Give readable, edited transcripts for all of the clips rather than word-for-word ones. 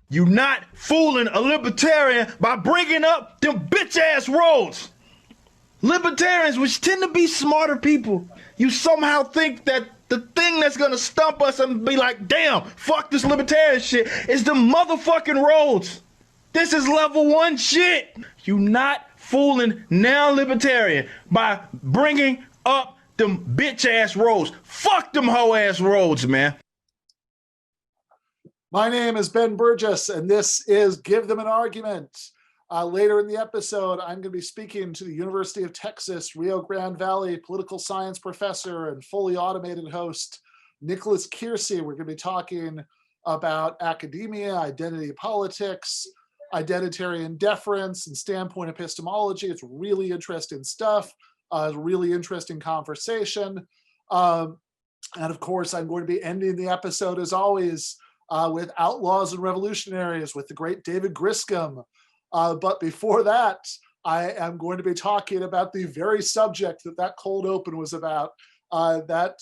You not fooling a libertarian by bringing up them bitch-ass roads. Libertarians, which tend to be smarter people, you somehow think that the thing that's gonna stump us and be like, damn, fuck this libertarian shit, is the motherfucking roads. This is level 1 shit. You not fooling now libertarian by bringing up them bitch-ass roads. Fuck them hoe-ass roads, man. My name is Ben Burgis, and this is Give Them an Argument. Later in the episode, I'm going to be speaking to the University of Texas, Rio Grande Valley political science professor and fully automated host, Nicholas Kiersey. We're going to be talking about academia, identity politics, identitarian deference, and standpoint epistemology. It's really interesting stuff. It's a really interesting conversation. And of course, I'm going to be ending the episode, as always, with Outlaws and Revolutionaries with the great David Griscom. But before that, I am going to be talking about the very subject that cold open was about, that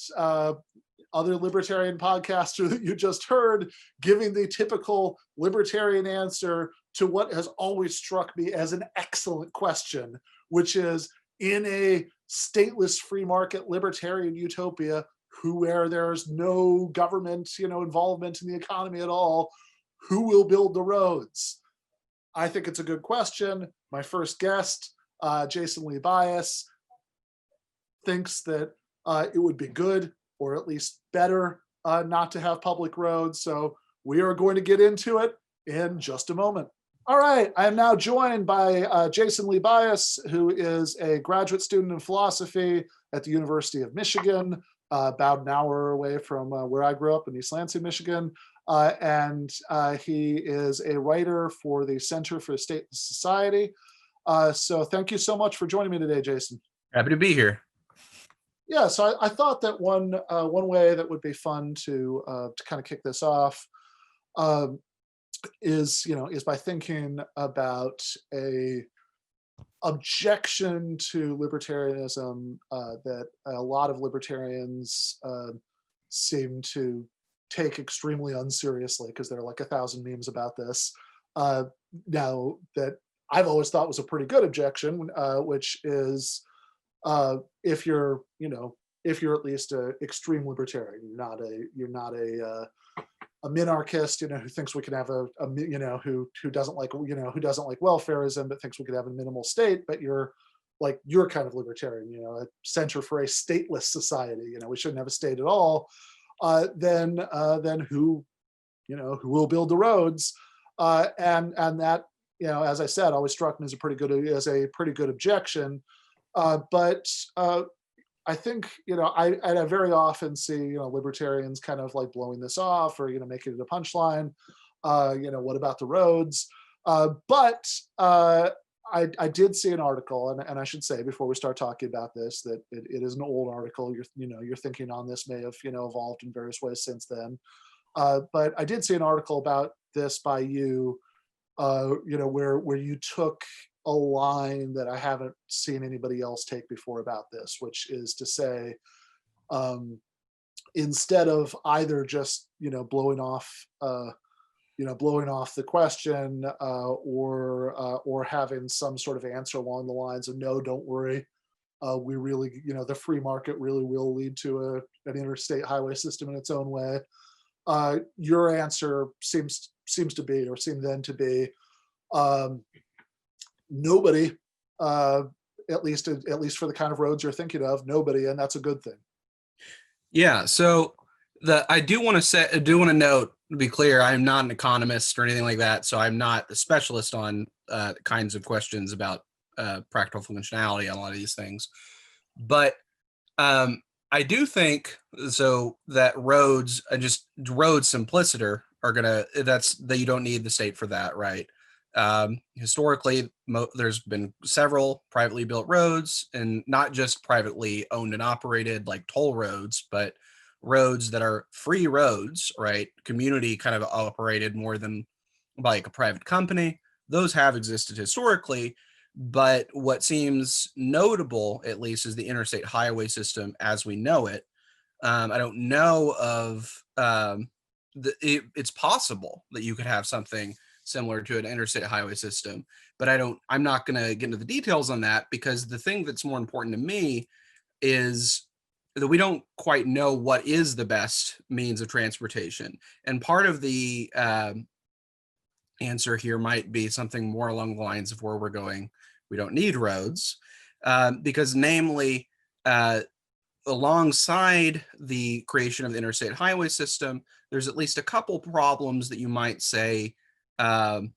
other libertarian podcaster that you just heard giving the typical libertarian answer to what has always struck me as an excellent question, which is, in a stateless free market libertarian utopia, where there's no government, involvement in the economy at all, who will build the roads? I think it's a good question. My first guest, Jason Lee Bias, thinks that it would be good, or at least better, not to have public roads. So we are going to get into it in just a moment. All right, I am now joined by Jason Lee Bias, who is a graduate student in philosophy at the University of Michigan, about an hour away from where I grew up in East Lansing, Michigan. And he is a writer for the Center for State and Society. So thank you so much for joining me today, Jason. Happy to be here. Yeah, so I thought that one way that would be fun to kind of kick this off is by thinking about a objection to libertarianism that a lot of libertarians seem to take extremely unseriously, because there are like 1,000 memes about this. Now that I've always thought was a pretty good objection, which is if you're at least an extreme libertarian, you're not a minarchist, who thinks we can have who doesn't like welfareism, but thinks we could have a minimal state, but you're kind of libertarian, a center for a stateless society, we shouldn't have a state at all. Then who will build the roads? And that, as I said, always struck me as a pretty good objection. But I think, I very often see, libertarians kind of like blowing this off, or, making it a punchline. What about the roads? But I did see an article, and I should say before we start talking about this, that it is an old article. Your thinking on this may have, evolved in various ways since then. But I did see an article about this by you, where you took a line that I haven't seen anybody else take before about this, which is to say, instead of either just blowing off the question, or having some sort of answer along the lines of, no, don't worry, we really, the free market really will lead to an interstate highway system in its own way. Your answer seemed then to be, nobody, at least for the kind of roads you're thinking of, nobody, and that's a good thing. Yeah. So I do want to note, to be clear, I'm not an economist or anything like that, so I'm not a specialist on kinds of questions about practical functionality on a lot of these things. But I do think that roads, just road simpliciter, are that you don't need the state for that, right? Historically, there's been several privately built roads, and not just privately owned and operated like toll roads, but roads that are free roads, right? Community kind of operated more than like a private company. Those have existed historically, but what seems notable, at least, is the interstate highway system as we know it. I don't know of it's possible that you could have something similar to an interstate highway system, but I'm not going to get into the details on that, because the thing that's more important to me is that we don't quite know what is the best means of transportation. And part of the answer here might be something more along the lines of where we're going. We don't need roads, because namely, alongside the creation of the interstate highway system, there's at least a couple problems that you might say that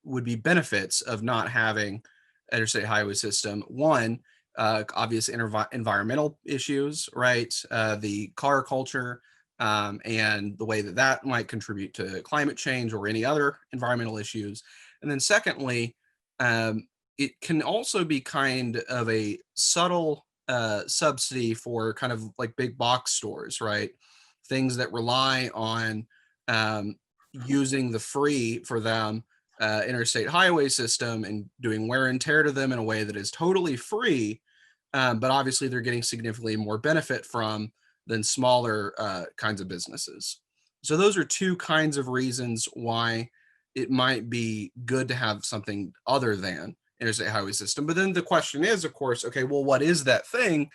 would be benefits of not having interstate highway system. One, obvious environmental issues, right? The car culture, and the way that that might contribute to climate change or any other environmental issues. And then secondly, it can also be kind of a subtle subsidy for kind of like big box stores, right? Things that rely on using the free for them interstate highway system and doing wear and tear to them in a way that is totally free, but obviously they're getting significantly more benefit from than smaller kinds of businesses. So those are two kinds of reasons why it might be good to have something other than interstate highway system. But then the question is, of course, okay, well, what is that thing?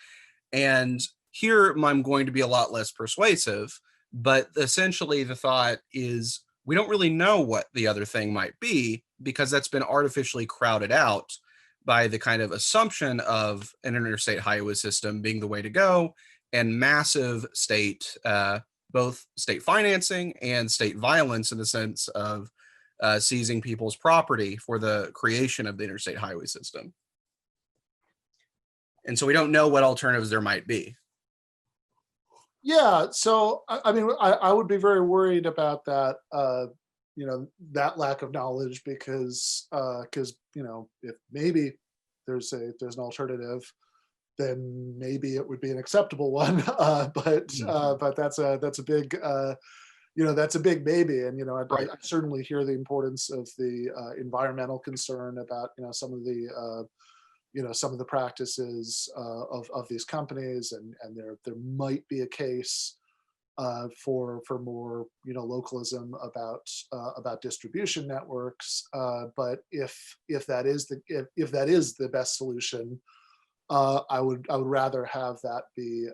And here I'm going to be a lot less persuasive, but essentially the thought is we don't really know what the other thing might be, because that's been artificially crowded out by the kind of assumption of an interstate highway system being the way to go, and massive state, both state financing and state violence in the sense of seizing people's property for the creation of the interstate highway system. And so we don't know what alternatives there might be. Yeah, so I mean, I would be very worried about that, that lack of knowledge, because if maybe there's an alternative, then maybe it would be an acceptable one. But that's a big that's a big maybe. And Right. I certainly hear the importance of the environmental concern about some of the some of the practices of these companies, and there might be a case for more localism about distribution networks. But if that is the best solution, I would rather have that be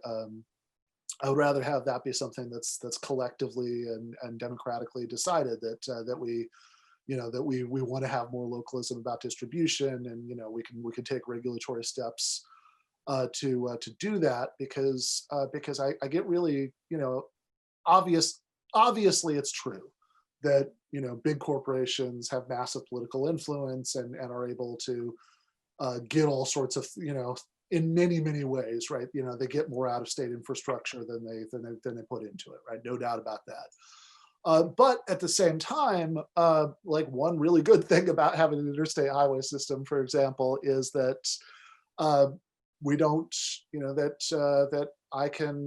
something that's collectively and democratically decided, that we want to have more localism about distribution, and we can take regulatory steps to do that, because I get really obviously it's true that big corporations have massive political influence and are able to get all sorts of in many ways, right? They get more out of state infrastructure than they put into it, right? No doubt about that. But at the same time, like one really good thing about having an interstate highway system, for example, is that we don't, that I can,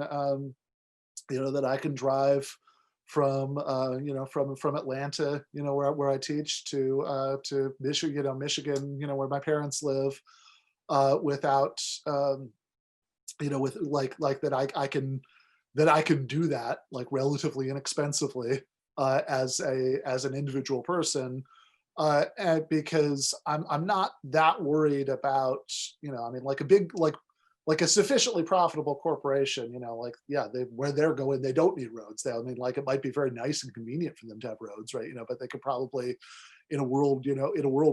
that I can drive from, from Atlanta, where I teach, to Michigan, where my parents live, without, with like that I can do that like relatively inexpensively as an individual person, and because I'm not that worried about like a big like a sufficiently profitable corporation, where they're going, they don't need roads. Like it might be very nice and convenient for them to have roads, right? But they could probably, in a world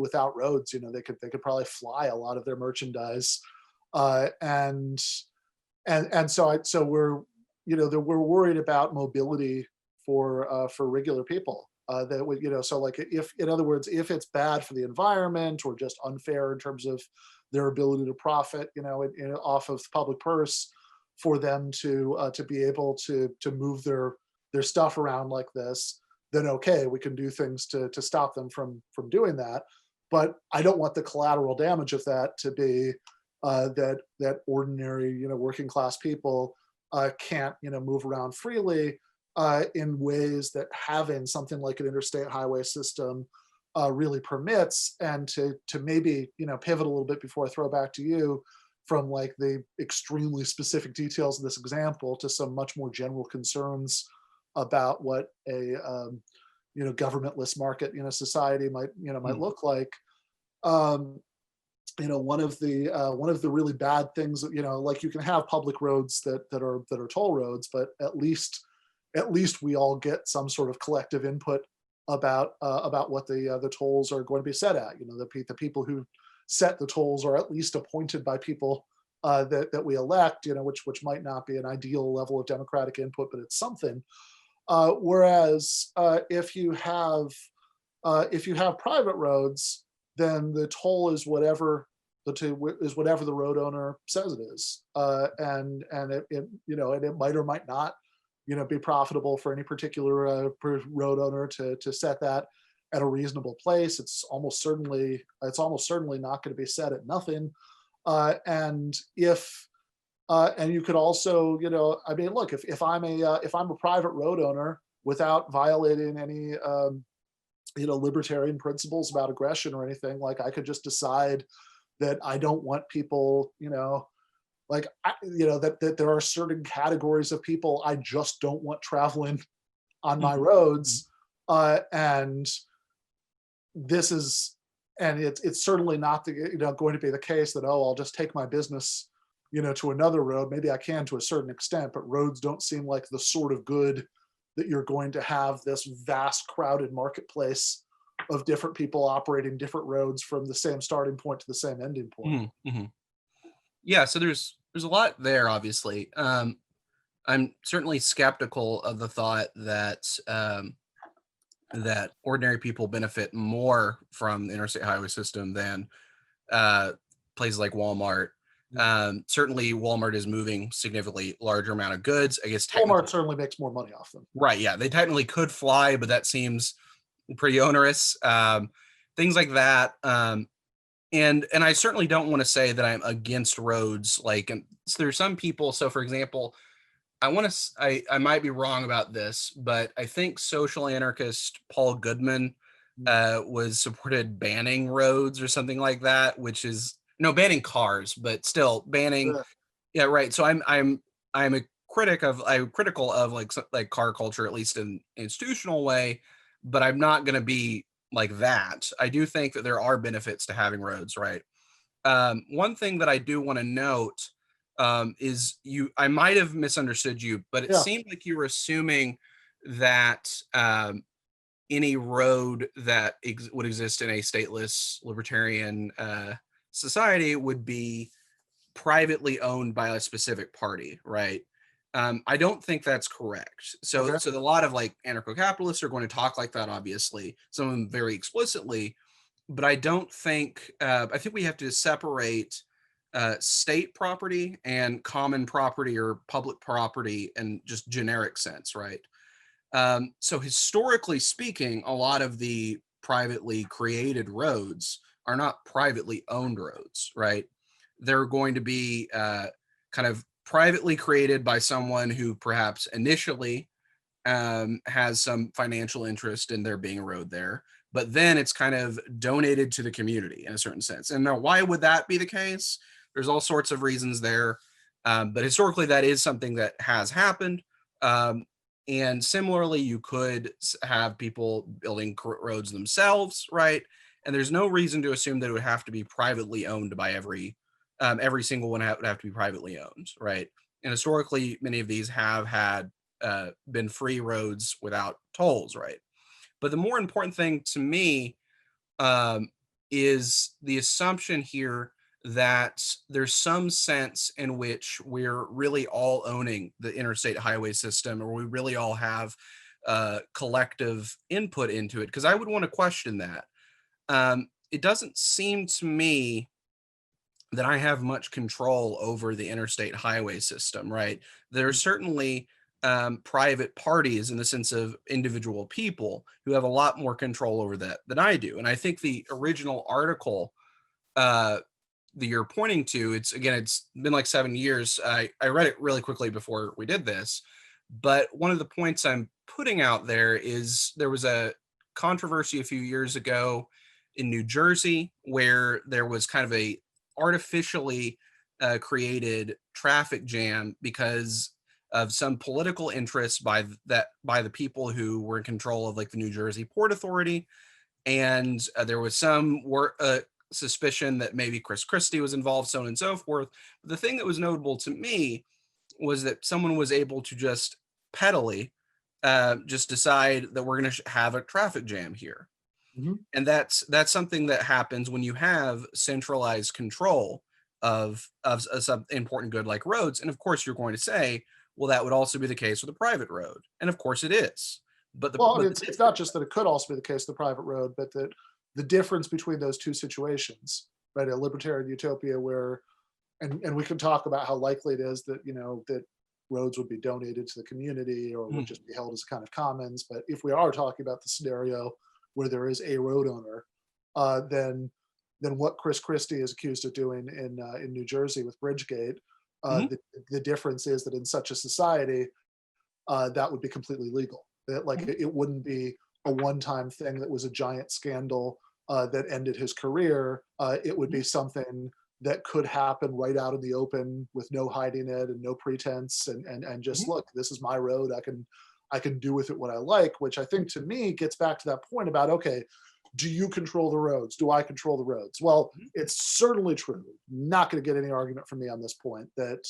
without roads, they could probably fly a lot of their merchandise, and so we're we're worried about mobility for regular people, that would so like if, in other words, if it's bad for the environment or just unfair in terms of their ability to profit off of the public purse, for them to be able to move their stuff around like this, then okay, we can do things to stop them from doing that. But I don't want the collateral damage of that to be that ordinary working class people can't move around freely in ways that having something like an interstate highway system really permits. And to maybe pivot a little bit before I throw back to you, from like the extremely specific details of this example to some much more general concerns about what a governmentless market society might look like. One of the really bad things, like you can have public roads that are toll roads, but at least we all get some sort of collective input about what the tolls are going to be set at. The people who set the tolls are at least appointed by people that we elect, which might not be an ideal level of democratic input, but it's something. Whereas if you have private roads, then the toll is whatever the road owner says it is, and it might or might not be profitable for any particular road owner to set that at a reasonable place. It's almost certainly not going to be set at nothing. And you could also, look, if I'm a private road owner without violating any libertarian principles about aggression or anything, like I could just decide that I don't want people, that there are certain categories of people I just don't want traveling on my roads, and it's certainly not going to be the case that, I'll just take my business to another road. Maybe I can to a certain extent, but roads don't seem like the sort of good that you're going to have this vast crowded marketplace of different people operating different roads from the same starting point to the same ending point. Mm-hmm. Yeah, so there's a lot there, obviously. I'm certainly skeptical of the thought that that ordinary people benefit more from the interstate highway system than places like Walmart. Certainly Walmart is moving significantly larger amount of goods. I guess Walmart certainly makes more money off them. Right, yeah. They technically could fly, but that seems pretty onerous. Things like that. And I certainly don't want to say that I'm against roads. Like, and so there's some people. So, for example, I might be wrong about this, but I think social anarchist Paul Goodman was supported banning roads or something like that, which is banning cars, but still banning. Yeah, right. So I'm critical of like car culture, at least in an institutional way, but I'm not going to be like that. I do think that there are benefits to having roads, right? One thing that I do want to note is I might have misunderstood you, but it seemed like you were assuming that any road that would exist in a stateless libertarian society would be privately owned by a specific party, right? I don't think that's correct. So a lot of like anarcho-capitalists are going to talk like that, obviously, some of them very explicitly, but I don't think, I think we have to separate state property and common property or public property in just generic sense, right? So historically speaking, a lot of the privately created roads are not privately owned roads, right? They're going to be kind of privately created by someone who perhaps initially has some financial interest in there being a road there, but then it's kind of donated to the community in a certain sense. And now, why would that be the case? There's all sorts of reasons there, but historically that is something that has happened. And similarly, you could have people building roads themselves, right? And there's no reason to assume that it would have to be privately owned by every single one would have to be privately owned, right? And historically, many of these have had been free roads without tolls, right? But the more important thing to me is the assumption here that there's some sense in which we're really all owning the interstate highway system, or we really all have collective input into it. Because I would want to question that. It doesn't seem to me that I have much control over the interstate highway system, right? There are certainly private parties in the sense of individual people who have a lot more control over that than I do. And I think the original article that you're pointing to, it's been like 7 years. I read it really quickly before we did this, but one of the points I'm putting out there is there was a controversy a few years ago in New Jersey where there was kind of a artificially created traffic jam because of some political interests by the people who were in control of like the New Jersey Port Authority. And there was some suspicion that maybe Chris Christie was involved, so on and so forth. But the thing that was notable to me was that someone was able to just pettily just decide that we're going to have a traffic jam here. Mm-hmm. And that's something that happens when you have centralized control of some important good like roads. And of course, you're going to say, well, that would also be the case with a private road. And of course it is. But it's not just that it could also be the case with the private road, but that the difference between those two situations, right? A libertarian utopia where, and we can talk about how likely it is that, that roads would be donated to the community or would just be held as kind of commons. But if we are talking about the scenario where there is a road owner, then what Chris Christie is accused of doing in New Jersey with Bridgegate, the difference is that in such a society, that would be completely legal. That it wouldn't be a one-time thing that was a giant scandal that ended his career. It would be something that could happen right out in the open with no hiding it and no pretense, and just look, this is my road. I can do with it what I like, which I think to me gets back to that point about, okay, do you control the roads? Do I control the roads? Well, it's certainly true. Not going to get any argument from me on this point that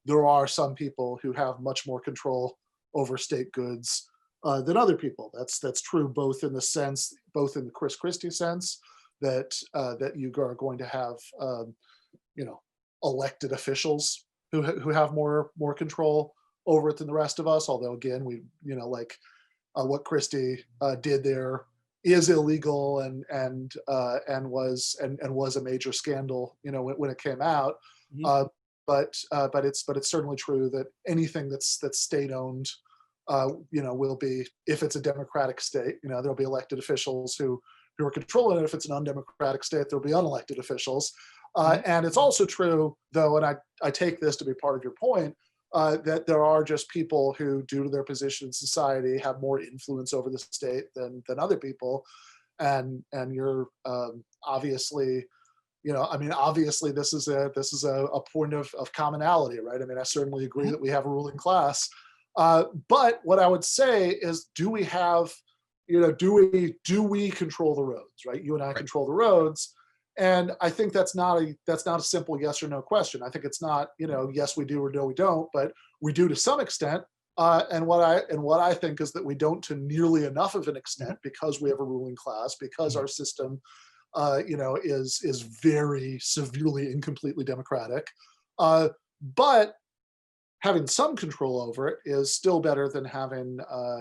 there are some people who have much more control over state goods than other people. That's true both in the Chris Christie sense that you are going to have elected officials who have more control over it than the rest of us. Although again, what Christie did there is illegal and was a major scandal when it came out. But it's certainly true that anything that's state owned will be, if it's a democratic state, there'll be elected officials who are controlling it. If it's an undemocratic state, there'll be unelected officials. And it's also true, though, and I take this to be part of your point, that there are just people who, due to their position in society, have more influence over the state than other people. And you're obviously, obviously this is a point of commonality, right? I mean, I certainly agree that we have a ruling class. But what I would say is, do we have, do we control the roads, right? You and I control the roads. And I think that's not a simple yes or no question. I think it's not, yes, we do or no, we don't, but we do to some extent. And what I think is that we don't to nearly enough of an extent, because we have a ruling class, because our system, is very severely incompletely democratic. But having some control over it is still better than having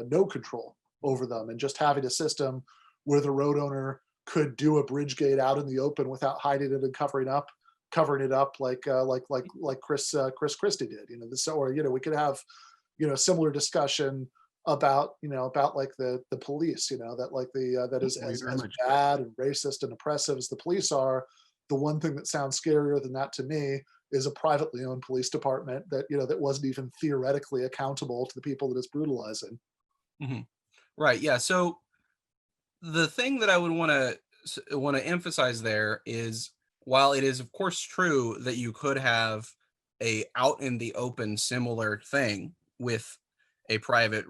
no control over them, and just having a system where the road owner could do a bridge gate out in the open without hiding it and covering it up like Chris Christie did. We could have similar discussion about like the police. That is as bad and racist and oppressive as the police are. The one thing that sounds scarier than that to me is a privately owned police department that that wasn't even theoretically accountable to the people that it's brutalizing. Right. Yeah. So the thing that I would want to emphasize there is, while it is of course true that you could have a out in the open similar thing with a private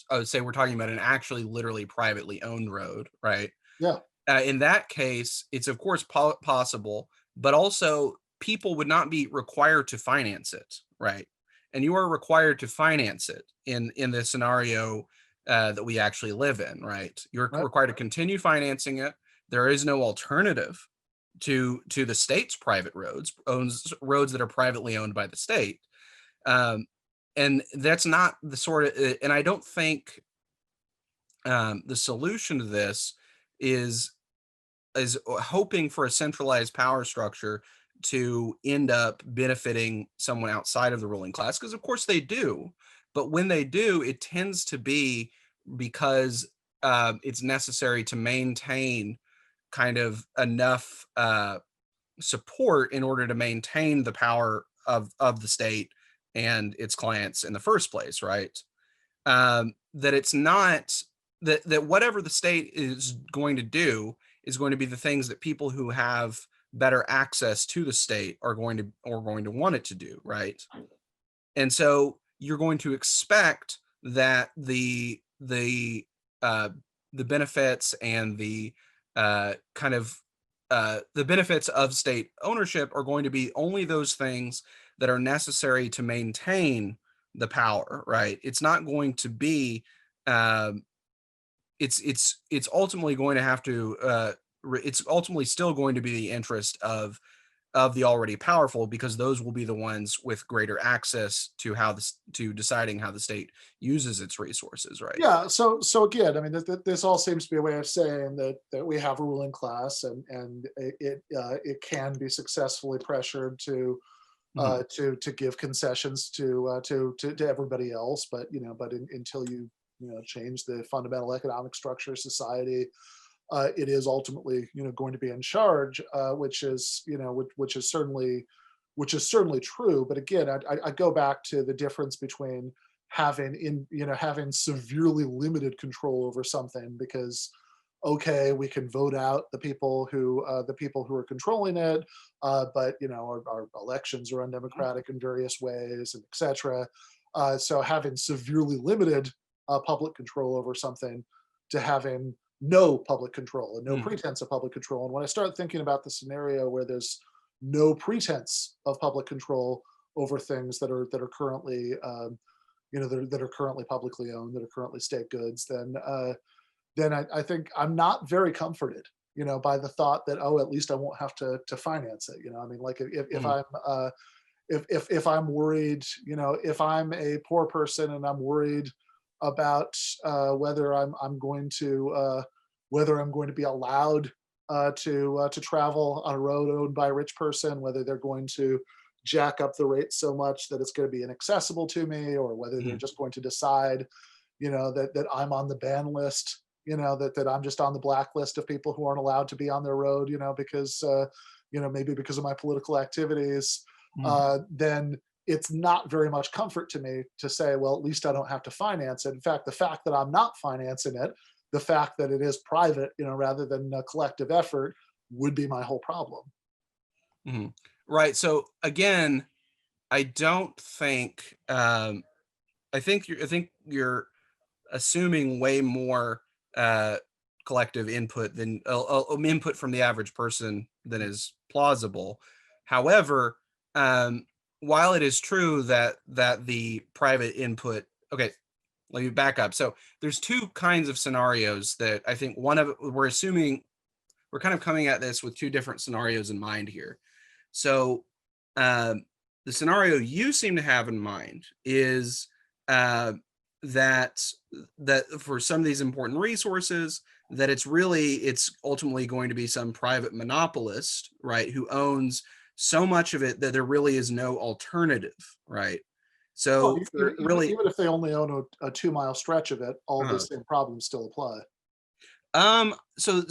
I would say we're talking about an actually literally privately owned road, right? Yeah. In that case, it's of course possible, but also people would not be required to finance it, right? And you are required to finance it in the scenario that we actually live in, right? You're required to continue financing it. There is no alternative to the state's private roads, owns roads that are privately owned by the state. And that's not the sort of, and I don't think the solution to this is hoping for a centralized power structure to end up benefiting someone outside of the ruling class, because of course they do. But when they do, it tends to be because it's necessary to maintain kind of enough support in order to maintain the power of the state and its clients in the first place, right? That it's not that whatever the state is going to do is going to be the things that people who have better access to the state are going to want it to do, right? And so you're going to expect that the benefits and the the benefits of state ownership are going to be only those things that are necessary to maintain the power, right? It's not going to be it's ultimately going to have to it's ultimately still going to be the interest of the already powerful, because those will be the ones with greater access to to deciding how the state uses its resources, right? Yeah. So again, I mean, this all seems to be a way of saying that we have a ruling class, and it can be successfully pressured to give concessions to everybody else, but until you change the fundamental economic structure of society, it is ultimately going to be in charge, which is certainly true. But again, I go back to the difference between having severely limited control over something, because okay, we can vote out the people who are controlling it, but our elections are undemocratic in various ways, and etc. So having severely limited public control over something, to having no public control and no pretense of public control. And when I start thinking about the scenario where there's no pretense of public control over things that are currently that are currently publicly owned, that are currently state goods, then I think I'm not very comforted, by the thought that, oh, at least I won't have to finance it. I mean, like if I'm worried, if I'm a poor person and I'm worried about whether I'm going to be allowed to travel on a road owned by a rich person, whether they're going to jack up the rates so much that it's going to be inaccessible to me, or whether they're just going to decide, that I'm on the ban list, that I'm just on the blacklist of people who aren't allowed to be on their road, because maybe because of my political activities, then it's not very much comfort to me to say, well, at least I don't have to finance it. In fact, the fact that I'm not financing it, the fact that it is private, rather than a collective effort, would be my whole problem. Right. So again, I don't think I think you're assuming way more collective input than input from the average person than is plausible. However, while it is true that the private input, okay, let me back up. So there's two kinds of scenarios that I think we're assuming we're kind of coming at this with two different scenarios in mind here. So the scenario you seem to have in mind is that for some of these important resources, that it's ultimately going to be some private monopolist, right, who owns so much of it that there really is no alternative, right? So even if they only own a 2-mile stretch of it, all the same problems still apply. So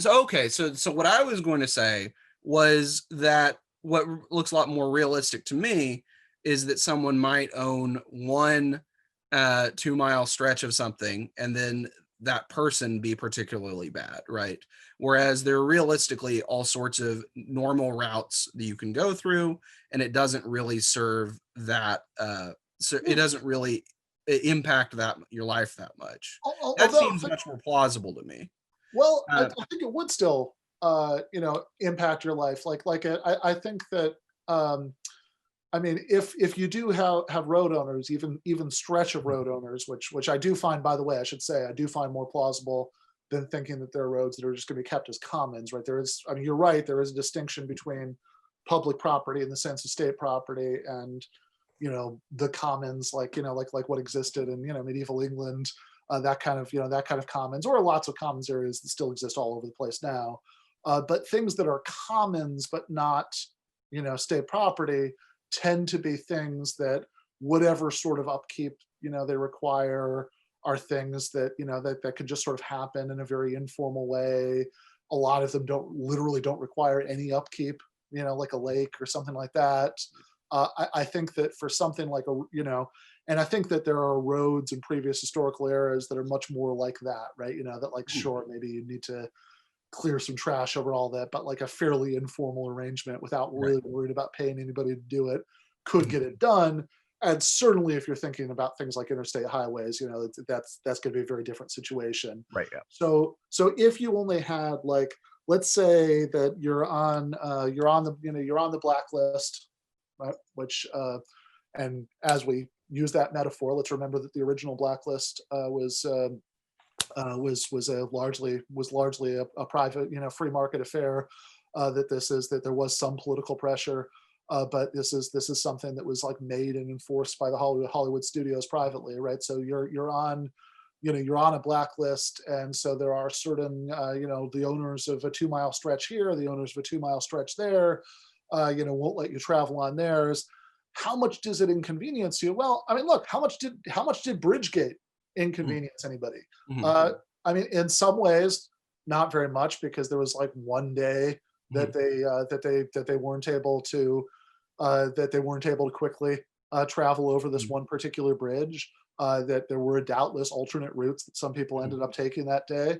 what I was going to say was that what looks a lot more realistic to me is that someone might own one 2-mile stretch of something, and then that person be particularly bad, right? Whereas there are realistically all sorts of normal routes that you can go through, and it doesn't really serve that. So it doesn't really impact your life that much. That seems much more plausible to me. Well, I think it would still, impact your life. I think that, I mean, if you do have road owners, even stretch of road owners, which I do find, by the way, I should say, I do find more plausible than thinking that there are roads that are just going to be kept as commons, right? You're right, there is a distinction between public property in the sense of state property and, the commons, like what existed in, medieval England, that kind of commons, or lots of commons areas that still exist all over the place now. But things that are commons but not, state property, tend to be things that whatever sort of upkeep they require are things that that could just sort of happen in a very informal way. A lot of them don't require any upkeep, like a lake or something like that. I think that for something like and I think that there are roads in previous historical eras that are much more like that, right? That sure, maybe you need to clear some trash over all that, but like a fairly informal arrangement without really worried about paying anybody to do it could get it done. and certainly if you're thinking about things like interstate highways, that's going to be a very different situation. Right. Yeah. So if you only had, like, let's say that you're on the blacklist, right? Which and as we use that metaphor, let's remember that the original blacklist was largely a private, free market affair. That there was some political pressure, but this is something that was like made and enforced by the Hollywood studios privately, right? So you're on a blacklist, and so there are certain the owners of a 2-mile stretch here, the owners of a 2-mile stretch there, won't let you travel on theirs. How much does it inconvenience you? Well, I mean, look, how much did Bridgegate inconvenience anybody? Mhm. I mean, in some ways, not very much, because there was like one day that they weren't able to quickly travel over this one particular bridge. That there were doubtless alternate routes that some people ended up taking that day.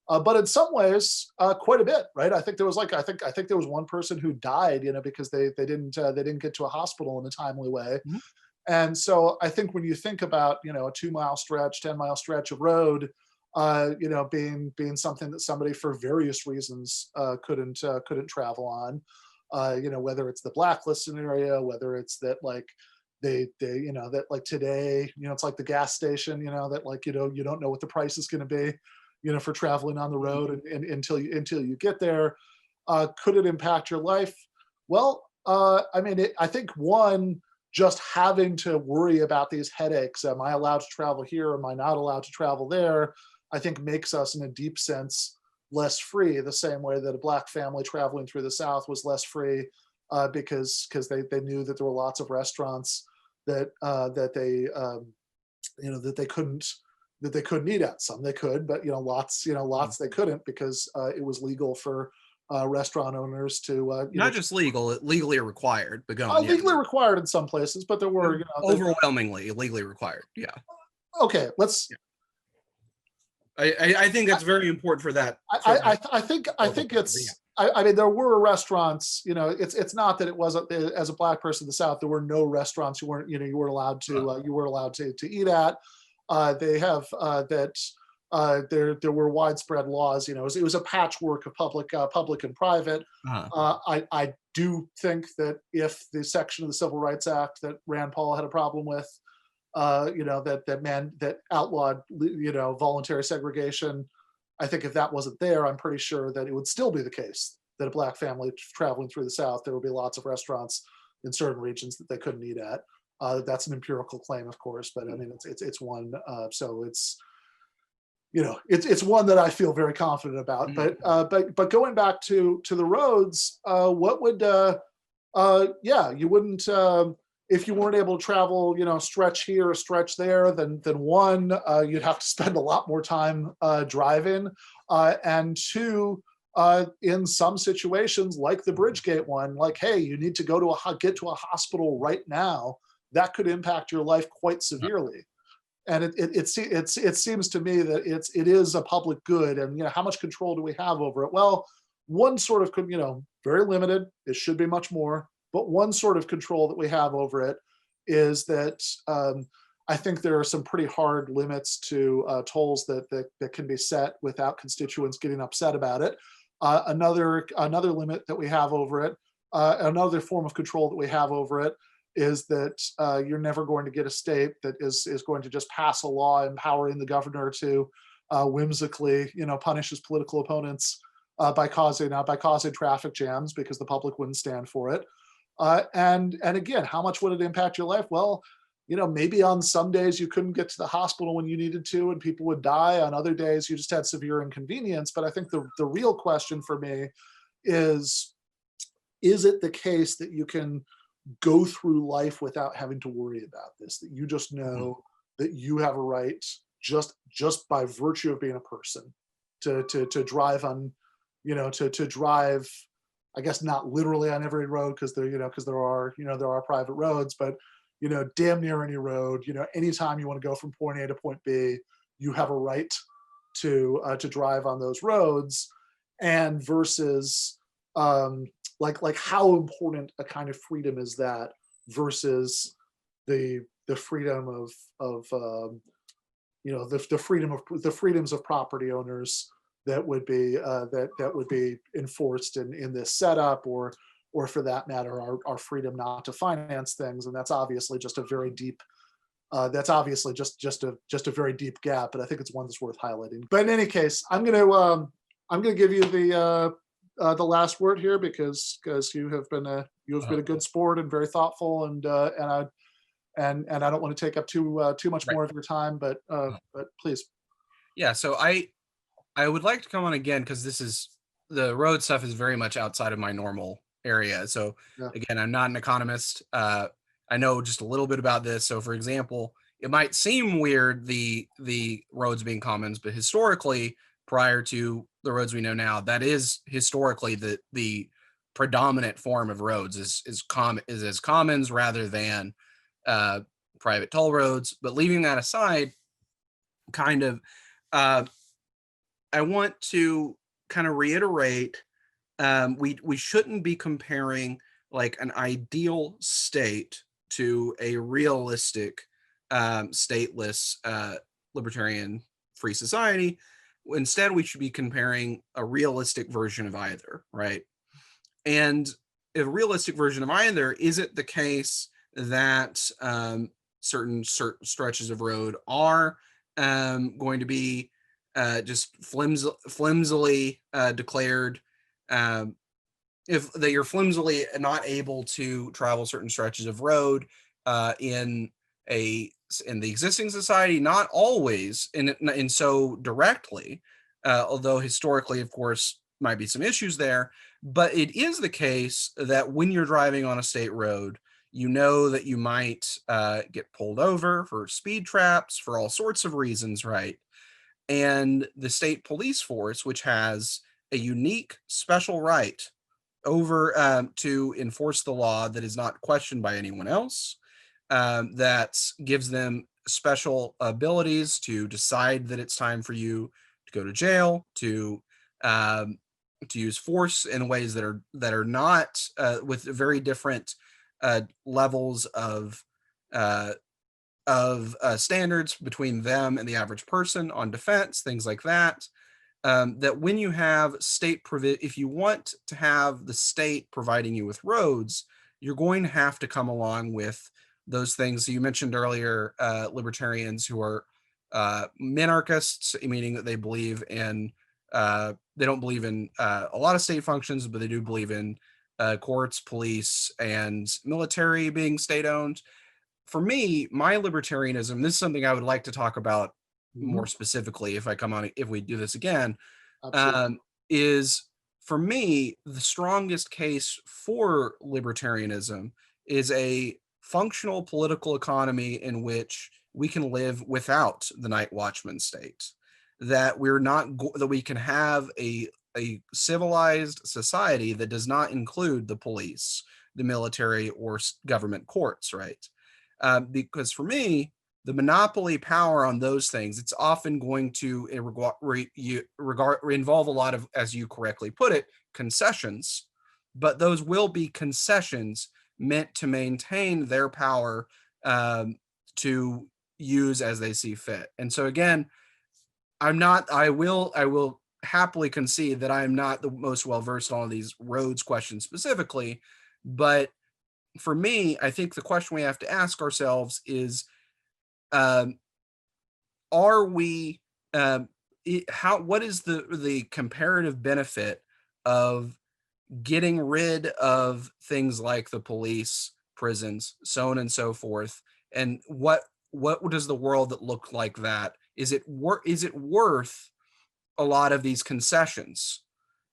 But in some ways, quite a bit, right? I think there was I think there was one person who died, because they didn't get to a hospital in a timely way. Mhm. And so I think when you think about a 2-mile stretch, 10-mile stretch of road, being something that somebody for various reasons couldn't travel on, whether it's the blacklist scenario, whether it's that like they that like today, it's like the gas station, that like you don't know what the price is going to be, for traveling on the road and until you get there. Could it impact your life? Well, I mean, I think one, just having to worry about these headaches, am I allowed to travel here? Am I not allowed to travel there? I think makes us in a deep sense less free, the same way that a Black family traveling through the South was less free because they knew that there were lots of restaurants that they couldn't eat at. Some they could, but lots they couldn't, because it was legal for restaurant owners to Not just legally required, but go on. legally required in some places, but there were overwhelmingly legally required. Yeah. Okay, let's. Yeah. I think that's very important for that. I think it's. I mean, there were restaurants. It's not that it wasn't, as a Black person in the South, there were no restaurants you weren't allowed to eat at. They have that. There were widespread laws. It was a patchwork of public and private. I do think that if the section of the Civil Rights Act that Rand Paul had a problem with, that outlawed voluntary segregation, I think if that wasn't there, I'm pretty sure that it would still be the case that a Black family traveling through the South, there would be lots of restaurants in certain regions that they couldn't eat at. That's an empirical claim, of course, but I mean it's one. So it's it's one that I feel very confident about. Mm-hmm. But going back to the roads, what would you wouldn't. If you weren't able to travel, stretch here or stretch there, then one, you'd have to spend a lot more time driving, and two, in some situations like the Bridgegate one, like, hey, you need to get to a hospital right now, that could impact your life quite severely. And it seems to me that it is a public good, and how much control do we have over it? Well, one sort of very limited. It should be much more. But one sort of control that we have over it is that I think there are some pretty hard limits to tolls that can be set without constituents getting upset about it. Another limit that we have over it, another form of control that we have over it, is that you're never going to get a state that is going to just pass a law empowering the governor to whimsically punish his political opponents by causing traffic jams, because the public wouldn't stand for it. And again, how much would it impact your life? Well, maybe on some days you couldn't get to the hospital when you needed to and people would die. On other days, you just had severe inconvenience. But I think the real question for me is it the case that you can go through life without having to worry about this, that you just know that you have a right, just by virtue of being a person, to drive on, to drive, I guess not literally on every road, because there are private roads, but damn near any road, anytime you want to go from point A to point B, you have a right to drive on those roads. And versus like how important a kind of freedom is that versus the freedom the freedoms of property owners that would be that would be enforced in this setup, or for that matter, our freedom not to finance things. And that's obviously just a very deep that's obviously just a very deep gap, but I think it's one that's worth highlighting. But in any case, I'm gonna give you the last word here, because you have been a good sport and very thoughtful, and I don't want to take up too much Right. more of your time, but please. Yeah, so I would like to come on again, because the road stuff is very much outside of my normal area. So Yeah. again, I'm not an economist. I know just a little bit about this. So for example, it might seem weird, the roads being commons, but historically, prior to the roads we know now, that is historically the predominant form of roads is as commons rather than private toll roads. But leaving that aside, kind of, I want to kind of reiterate, we shouldn't be comparing like an ideal state to a realistic stateless libertarian free society. Instead, we should be comparing a realistic version of either, right? And a realistic version of either, is it the case that certain stretches of road are going to be just flimsily declared, if that you're flimsily not able to travel certain stretches of road in the existing society, not always in so directly, although historically, of course, might be some issues there. But it is the case that when you're driving on a state road, you know that you might get pulled over for speed traps for all sorts of reasons, right? And the state police force, which has a unique special right over to enforce the law that is not questioned by anyone else, that gives them special abilities to decide that it's time for you to go to jail, to use force in ways that are not with very different levels of standards between them and the average person on defense, things like that. That when you have if you want to have the state providing you with roads, you're going to have to come along with those things. So you mentioned earlier libertarians who are minarchists, meaning that they believe in they don't believe in a lot of state functions, but they do believe in courts, police, and military being state-owned. For me, my libertarianism, this is something I would like to talk about more specifically if we do this again, is, for me, the strongest case for libertarianism is a functional political economy in which we can live without the night watchman state, that that we can have a civilized society that does not include the police, the military, or government courts, right? Because for me, the monopoly power on those things, it's often going to involve a lot of, as you correctly put it, concessions, but those will be concessions meant to maintain their power to use as they see fit. And so again, I will happily concede that I am not the most well-versed on these roads questions specifically, but for me, I think the question we have to ask ourselves is, are we what is the comparative benefit of getting rid of things like the police, prisons, so on and so forth, and what does the world that look like that, is it worth a lot of these concessions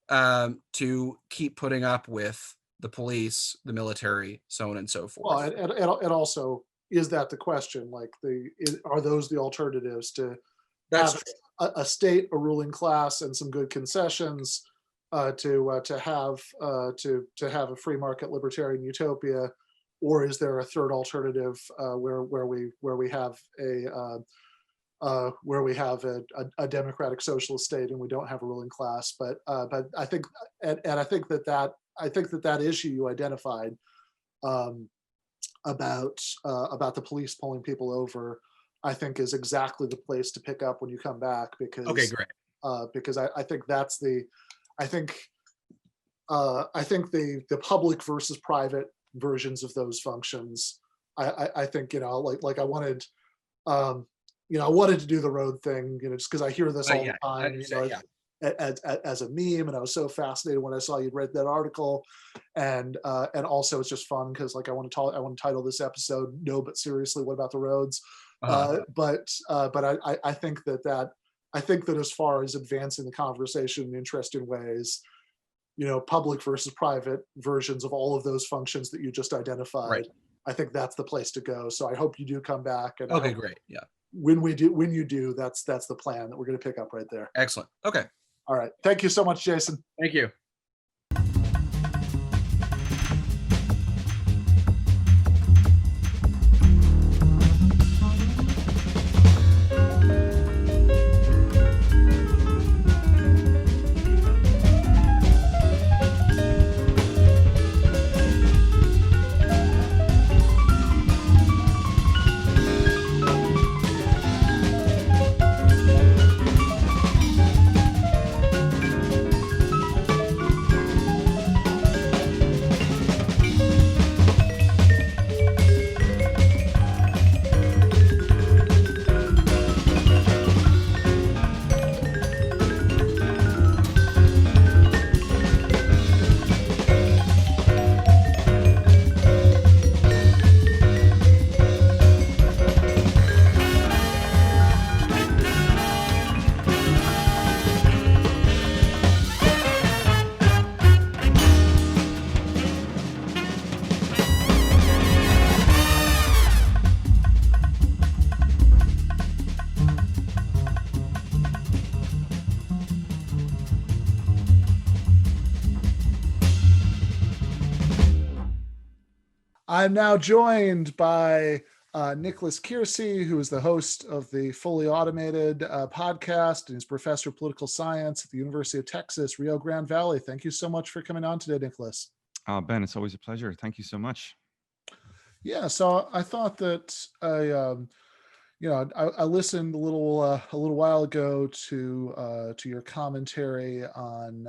to keep putting up with the police, the military, so on and so forth? Well, it also, is that the question? Like, are those the alternatives to That's have a state, a ruling class, and some good concessions to have a free market libertarian utopia, or is there a third alternative where we have a democratic socialist state and we don't have a ruling class? But I think, and I think that issue you identified about the police pulling people over, I think is exactly the place to pick up when you come back, because Okay, great. I think that's I think the public versus private versions of those functions. I think, like I wanted, I wanted to do the road thing, just because I hear this all Yeah, the I time, understand. Yeah. as a meme, and I was so fascinated when I saw you'd read that article, and also it's just fun because like I want to title this episode "No, but seriously, what about the roads?" Uh-huh. But I think that as far as advancing the conversation in interesting ways, public versus private versions of all of those functions that you just identified, Right. I think that's the place to go. So I hope you do come back, and I Okay, hope great. Yeah. when you do, that's the plan that we're going to pick up right there. Excellent. Okay. All right. Thank you so much, Jason. Thank you. I'm now joined by Nicholas Kiersey, who is the host of the Fully Automated podcast, and is professor of political science at the University of Texas, Rio Grande Valley. Thank you so much for coming on today, Nicholas. Ben, it's always a pleasure. Thank you so much. Yeah, so I thought that I listened a little while ago to your commentary on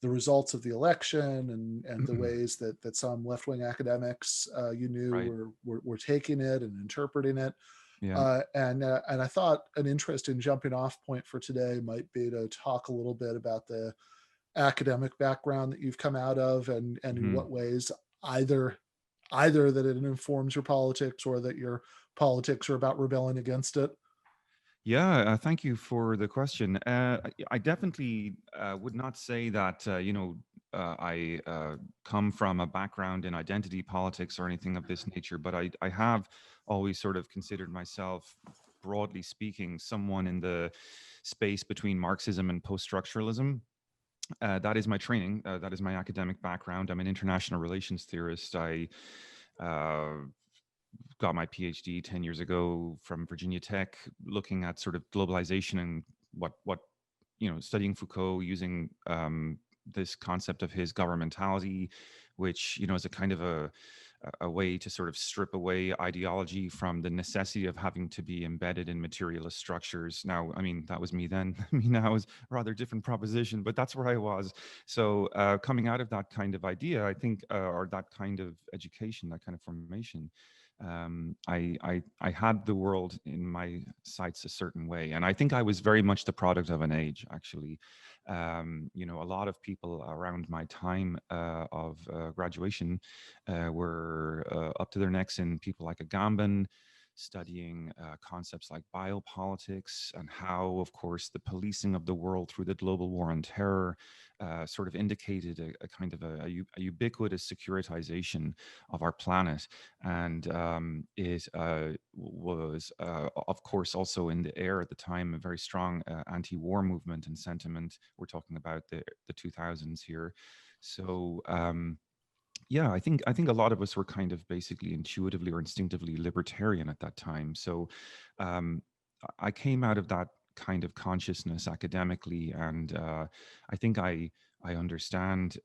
the results of the election and the ways that some left-wing academics Right. were taking it and interpreting it. Yeah. And I thought an interesting jumping off point for today might be to talk a little bit about the academic background that you've come out of, and in what ways either that it informs your politics or that your politics are about rebelling against it. Yeah, thank you for the question. I definitely would not say that, I come from a background in identity politics or anything of this nature, but I have always sort of considered myself, broadly speaking, someone in the space between Marxism and post-structuralism. That is my training. That is my academic background. I'm an international relations theorist. I got my PhD 10 years ago from Virginia Tech, looking at sort of globalization and what studying Foucault, using this concept of his governmentality, which is a kind of a way to sort of strip away ideology from the necessity of having to be embedded in materialist structures. Now, I mean, that was me then. I mean, now is a rather different proposition, but that's where I was. So coming out of that kind of idea, I think, or that kind of education, that kind of formation, I had the world in my sights a certain way, and I think I was very much the product of an age, actually. A lot of people around my time of graduation were up to their necks in people like Agamben, studying concepts like biopolitics and how, of course, the policing of the world through the global war on terror sort of indicated a kind of a ubiquitous securitization of our planet. And it was, of course, also in the air at the time, a very strong anti-war movement and sentiment. We're talking about the 2000s here. So yeah, I think a lot of us were kind of basically intuitively or instinctively libertarian at that time. So I came out of that kind of consciousness academically, and I think I understand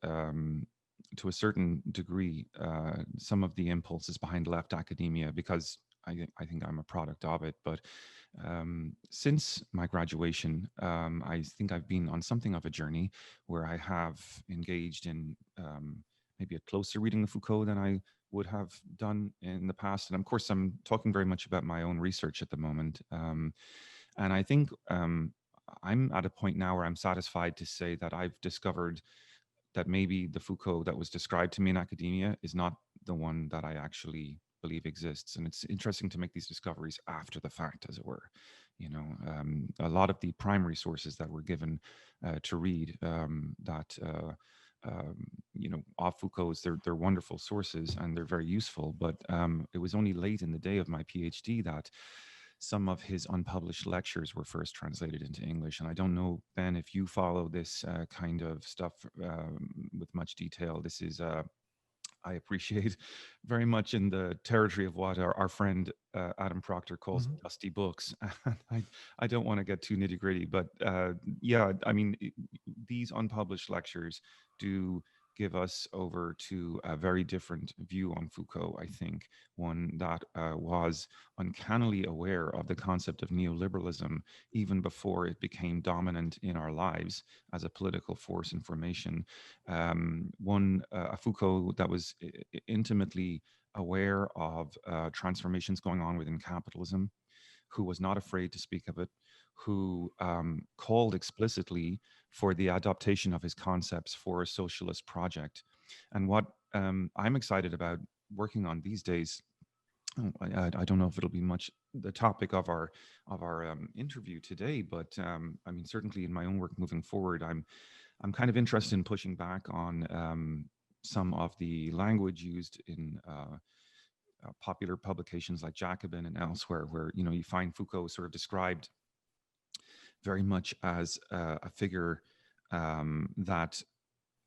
to a certain degree, some of the impulses behind left academia, because I think I'm a product of it. But since my graduation, I think I've been on something of a journey where I have engaged in maybe a closer reading of Foucault than I would have done in the past. And of course, I'm talking very much about my own research at the moment. And I think I'm at a point now where I'm satisfied to say that I've discovered that maybe the Foucault that was described to me in academia is not the one that I actually believe exists. And it's interesting to make these discoveries after the fact, as it were. You know, a lot of the primary sources that were given to read you know, off Foucault's, they're wonderful sources and they're very useful. But it was only late in the day of my PhD that some of his unpublished lectures were first translated into English. And I don't know, Ben, if you follow this kind of stuff with much detail. This is, I appreciate, very much in the territory of what our friend Adam Proctor calls dusty books. I don't want to get too nitty gritty, but yeah, I mean, these unpublished lectures do give us over to a very different view on Foucault, I think, one that was uncannily aware of the concept of neoliberalism even before it became dominant in our lives as a political force in formation. A Foucault that was intimately aware of transformations going on within capitalism, who was not afraid to speak of it, who called explicitly for the adaptation of his concepts for a socialist project. And what I'm excited about working on these days, I don't know if it'll be much the topic of our interview today, but I mean, certainly in my own work moving forward, I'm kind of interested in pushing back on some of the language used in popular publications like Jacobin and elsewhere, where, you know, you find Foucault sort of described very much as a figure that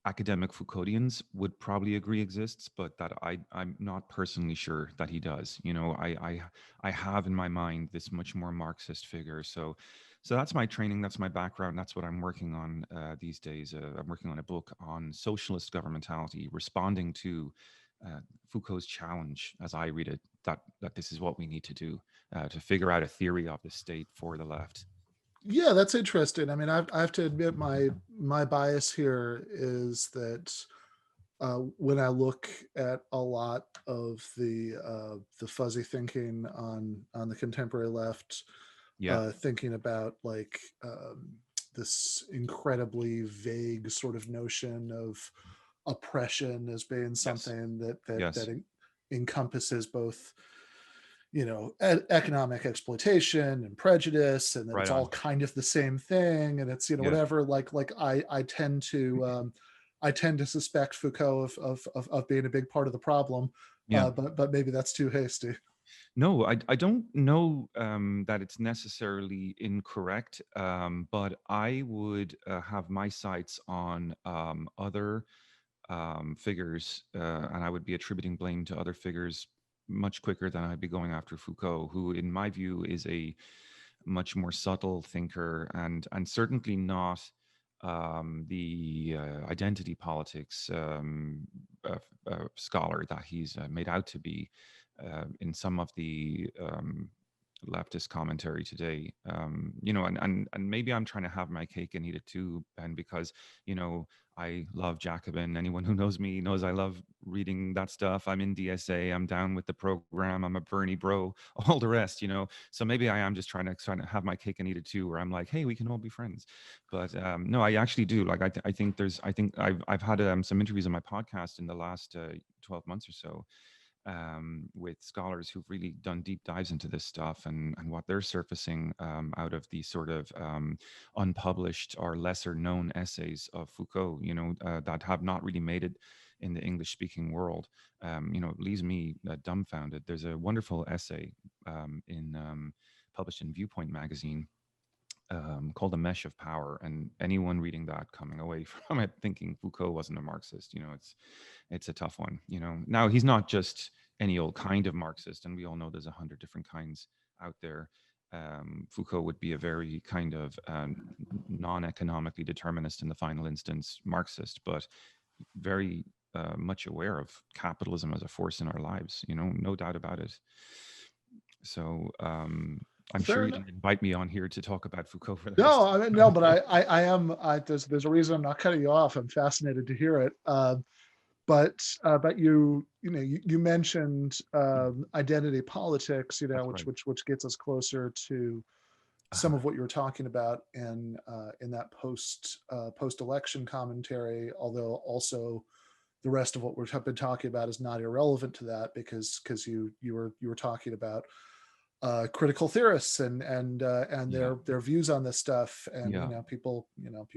academic Foucauldians would probably agree exists, but that I'm not personally sure that he does. You know, I have in my mind this much more Marxist figure. So that's my training, that's my background, that's what I'm working on these days. I'm working on a book on socialist governmentality, responding to Foucault's challenge, as I read it, that this is what we need to do to figure out a theory of the state for the left. Yeah, that's interesting. I mean, I have to admit my bias here is that when I look at a lot of the fuzzy thinking on the contemporary left, thinking about like this incredibly vague sort of notion of oppression as being something that encompasses both, you know, economic exploitation and prejudice, and that it's all kind of the same thing, and it's, you know, whatever. Like I tend to suspect Foucault of being a big part of the problem, but maybe that's too hasty. No, I don't know that it's necessarily incorrect, but I would have my sights on other figures, and I would be attributing blame to other figures much quicker than I'd be going after Foucault, who, in my view, is a much more subtle thinker and certainly not the identity politics scholar that he's made out to be in some of the leftist commentary today. You know, and maybe I'm trying to have my cake and eat it too, Ben, because, you know, I love Jacobin. Anyone who knows me knows I love reading that stuff. I'm in DSA. I'm down with the program. I'm a Bernie bro, all the rest, you know. So maybe I am just trying to have my cake and eat it too, where I'm like, hey, we can all be friends. But no, I actually do. Like, I think I've had some interviews on my podcast in the last 12 months or so, with scholars who've really done deep dives into this stuff and what they're surfacing out of the sort of unpublished or lesser known essays of Foucault, you know, that have not really made it in the English speaking world. You know, it leaves me dumbfounded. There's a wonderful essay published in Viewpoint magazine called A Mesh of Power, and anyone reading that coming away from it thinking Foucault wasn't a Marxist, you know, it's a tough one. You know, now he's not just any old kind of Marxist, and we all know there's 100 different kinds out there. Foucault would be a very kind of non-economically determinist in the final instance Marxist, but very much aware of capitalism as a force in our lives. No doubt about it. So I'm Fair sure you enough. didn't invite me on here to talk about Foucault for the No, rest. I mean, no, but I am. There's a reason I'm not cutting you off. I'm fascinated to hear it. But you mentioned identity politics, That's which right. which gets us closer to some of what you were talking about in that post-election commentary. Although also the rest of what we've been talking about is not irrelevant to that, because you were talking about critical theorists and Yeah. their views on this stuff, and Yeah. people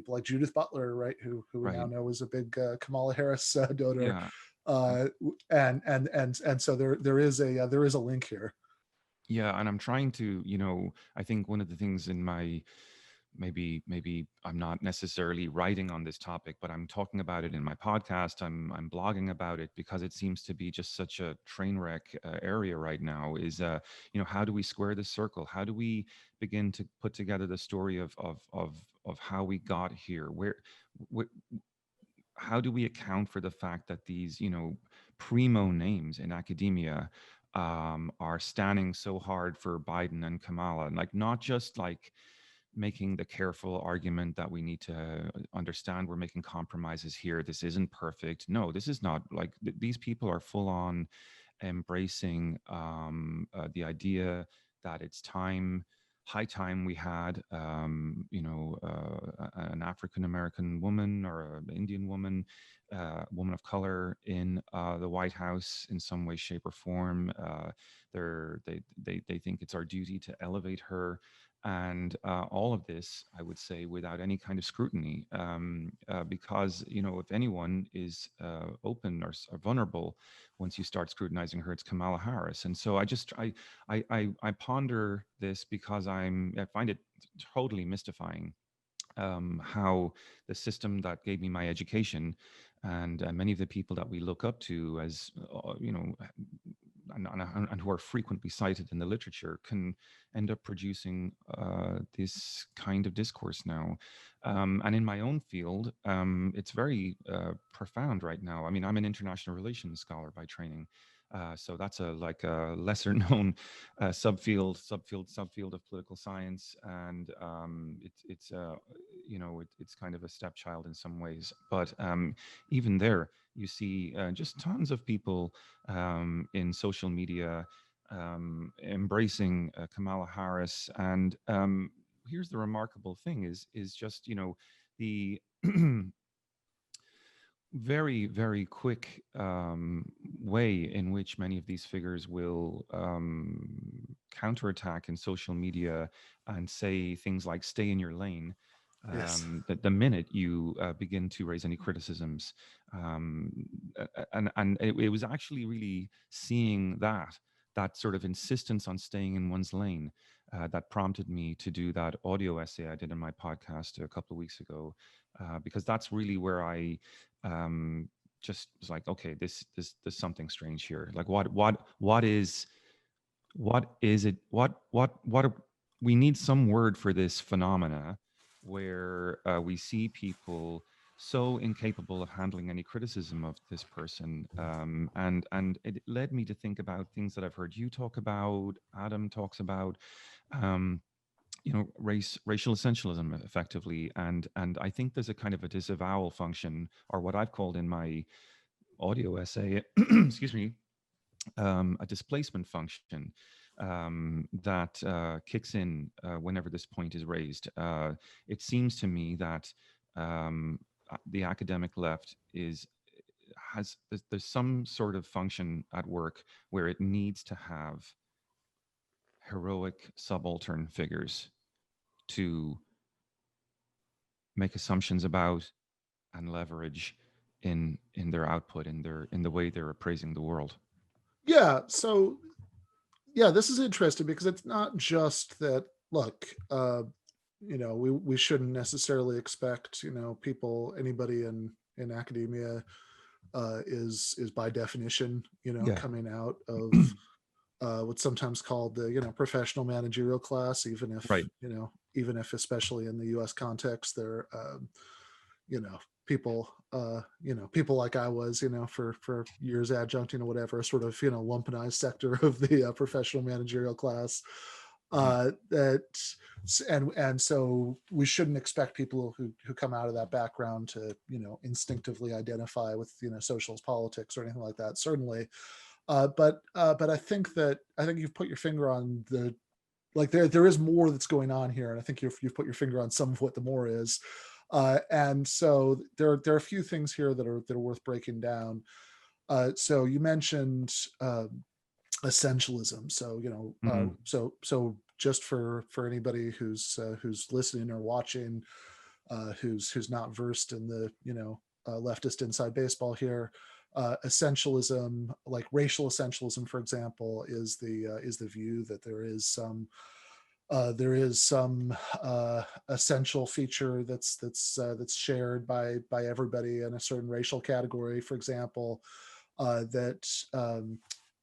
like Judith Butler, right, who we now Right. know is a big Kamala Harris donor, Yeah. and so there is a link here. Yeah, and I'm trying to, I think one of the things in my, maybe I'm not necessarily writing on this topic, but I'm talking about it in my podcast. I'm blogging about it because it seems to be just such a train wreck area right now. Is how do we square this circle? How do we begin to put together the story of how we got here? How do we account for the fact that these primo names in academia are standing so hard for Biden and Kamala, and like not just like making the careful argument that we need to understand we're making compromises here. This isn't perfect. No, this is not like these people are full on embracing the idea that it's high time we had, an African American woman or an Indian woman, woman of color in the White House in some way, shape, or form. They think it's our duty to elevate her. And all of this, I would say, without any kind of scrutiny, because if anyone is open or vulnerable, once you start scrutinizing her, it's Kamala Harris. And so I ponder this because I find it totally mystifying how the system that gave me my education and many of the people that we look up to as and who are frequently cited in the literature can end up producing this kind of discourse now. And in my own field, it's very profound right now. I mean, I'm an international relations scholar by training. So that's a lesser known subfield of political science, and it's kind of a stepchild in some ways. But even there, you see just tons of people in social media embracing Kamala Harris. And here's the remarkable thing: is just the very, very quick way in which many of these figures will counterattack in social media and say things like "stay in your lane." Yes. That the minute you begin to raise any criticisms, and it was actually really seeing that sort of insistence on staying in one's lane that prompted me to do that audio essay I did in my podcast a couple of weeks ago, because that's really where I just was like, okay, there's something strange here. Like, what is it? We need some word for this phenomena where we see people so incapable of handling any criticism of this person, and it led me to think about things that I've heard you talk about, Adam talks about, racial essentialism effectively, and I think there's a kind of a disavowal function, or what I've called in my audio essay, excuse me, a displacement function that kicks in whenever this point is raised. It seems to me that the academic left there's some sort of function at work where it needs to have heroic subaltern figures to make assumptions about and leverage in their output, in the way they're appraising the world. Yeah. So yeah, this is interesting because it's not just that. Look, we shouldn't necessarily expect anybody in academia is by definition Yeah. coming out of what's sometimes called the professional managerial class, even if Right. even if especially in the U.S. context they're people, people like I was, for years adjuncting or whatever, sort of, lumpenized sector of the professional managerial class. That and so we shouldn't expect people who come out of that background to, instinctively identify with, socialist politics or anything like that, certainly. But I think you've put your finger on the, like, there is more that's going on here, and I think you've put your finger on some of what the more is. And so there are a few things here that are worth breaking down. So you mentioned essentialism. So so just for anybody who's listening or watching, who's not versed in the leftist inside baseball here, essentialism, like racial essentialism, for example, is the view that there is some essential feature that's shared by everybody in a certain racial category, for example, that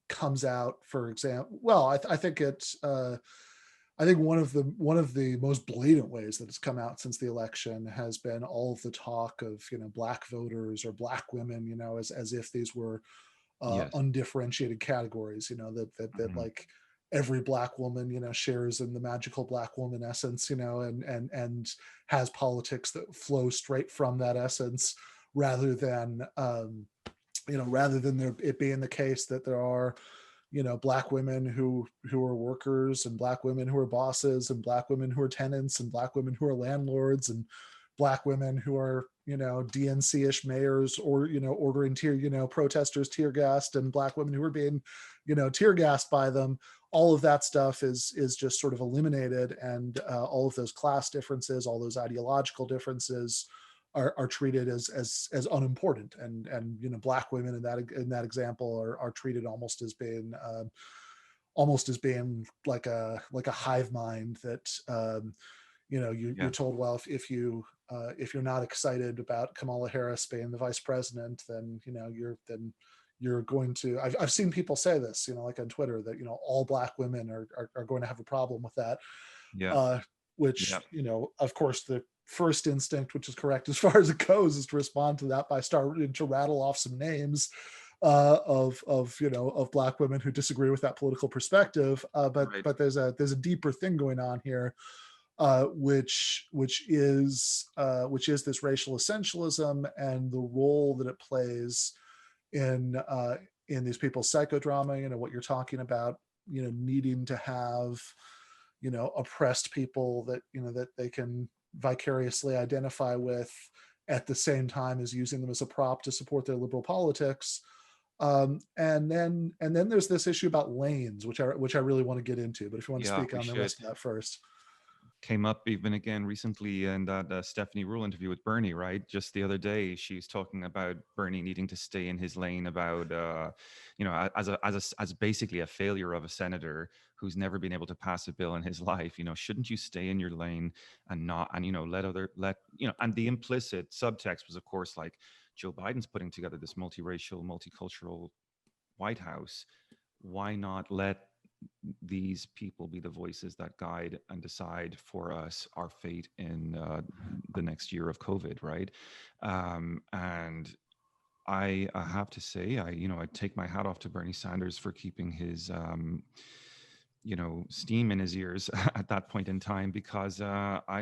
comes out, for example. Well, I think one of the most blatant ways that it's come out since the election has been all of the talk of black voters or black women, as if these were Yes. undifferentiated categories, that like every black woman, shares in the magical black woman essence, and has politics that flow straight from that essence, rather than it being the case that there are, black women who are workers, and black women who are bosses, and black women who are tenants, and black women who are landlords, and black women who are, DNC-ish mayors, or, ordering protesters tear gassed, and black women who are being, tear gassed by them. All of that stuff is just sort of eliminated, and all of those class differences, all those ideological differences are treated as unimportant, and black women in that example are treated almost as being like a hive mind that you're told, well, if you're not excited about Kamala Harris being the vice president, then you're going to. I've seen people say this, like on Twitter, that all black women are going to have a problem with that. Yeah. Which Yeah. Of course, the first instinct, which is correct as far as it goes, is to respond to that by starting to rattle off some names of black women who disagree with that political perspective. But there's a deeper thing going on here, which is this racial essentialism and the role that it plays in these people's psychodrama. What you're talking about, needing to have oppressed people that that they can vicariously identify with, at the same time as using them as a prop to support their liberal politics. And then there's this issue about lanes, which I really want to get into. But if you want to speak on the rest of that first. Came up even again recently in that Stephanie Rule interview with Bernie, right? Just the other day, she's talking about Bernie needing to stay in his lane, about as basically a failure of a senator who's never been able to pass a bill in his life. Shouldn't you stay in your lane and not, and and the implicit subtext was, of course, like, Joe Biden's putting together this multiracial, multicultural White House. Why not let these people be the voices that guide and decide for us our fate in the next year of COVID, right? And I have to say, I take my hat off to Bernie Sanders for keeping his steam in his ears at that point in time, because I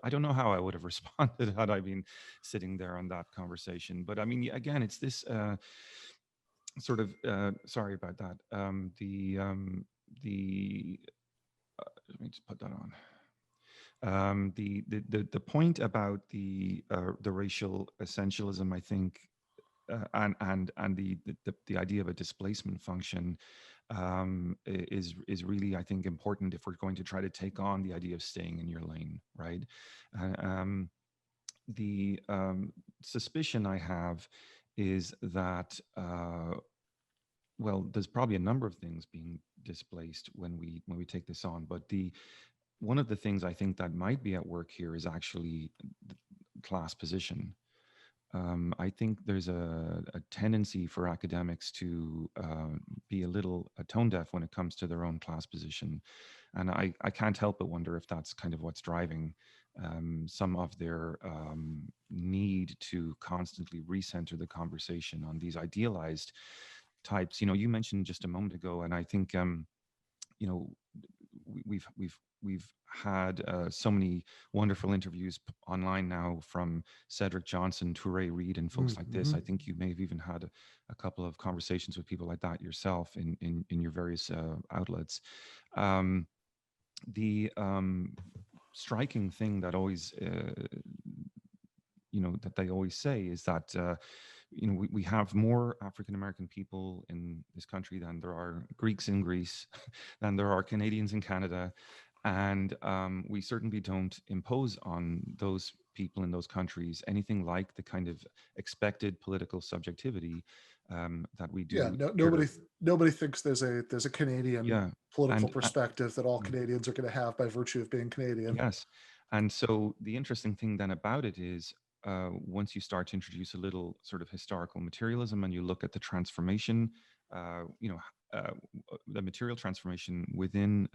don't know how I would have responded had I been sitting there on that conversation. But I mean, again, it's this sort of sorry about that. Let me just put that on. The point about the racial essentialism, I think, and the idea of a displacement function is really, I think, important if we're going to try to take on the idea of staying in your lane, right? The suspicion I have is that well, there's probably a number of things being displaced when we take this on, but one of the things I think that might be at work here is actually the class position. I think there's a tendency for academics to be a little tone deaf when it comes to their own class position. And I can't help but wonder if that's kind of what's driving some of their need to constantly recenter the conversation on these idealized types. You mentioned just a moment ago, and I think, we've had so many wonderful interviews online now from Cedric Johnson, Touré Reed, and folks like this. I think you may have even had a couple of conversations with people like that yourself in your various outlets. The striking thing that always, that they always say is that, we have more African American people in this country than there are Greeks in Greece, than there are Canadians in Canada. And we certainly don't impose on those people in those countries anything like the kind of expected political subjectivity that we do. Yeah, nobody thinks there's a Canadian political perspective that all Canadians are going to have by virtue of being Canadian. Yes, and so the interesting thing then about it is, once you start to introduce a little sort of historical materialism and you look at the transformation, the material transformation within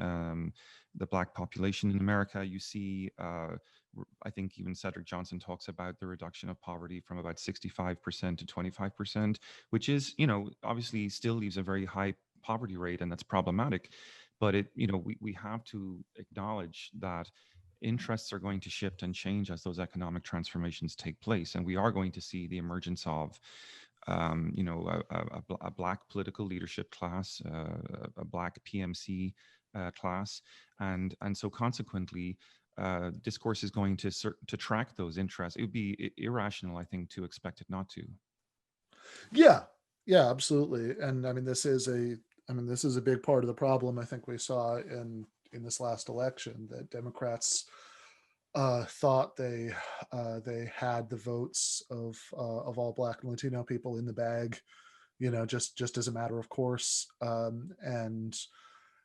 the Black population in America, you see, I think even Cedric Johnson talks about the reduction of poverty from about 65% to 25%, which is, obviously still leaves a very high poverty rate, and that's problematic. But we have to acknowledge that interests are going to shift and change as those economic transformations take place, and we are going to see the emergence of a Black political leadership class, a Black PMC class, and so consequently, discourse is going to track those interests. It would be irrational, I think, to expect it not to. Yeah, absolutely. And I mean, this is a big part of the problem I think we saw in this last election, that Democrats thought they had the votes of all Black and Latino people in the bag, just as a matter of course, and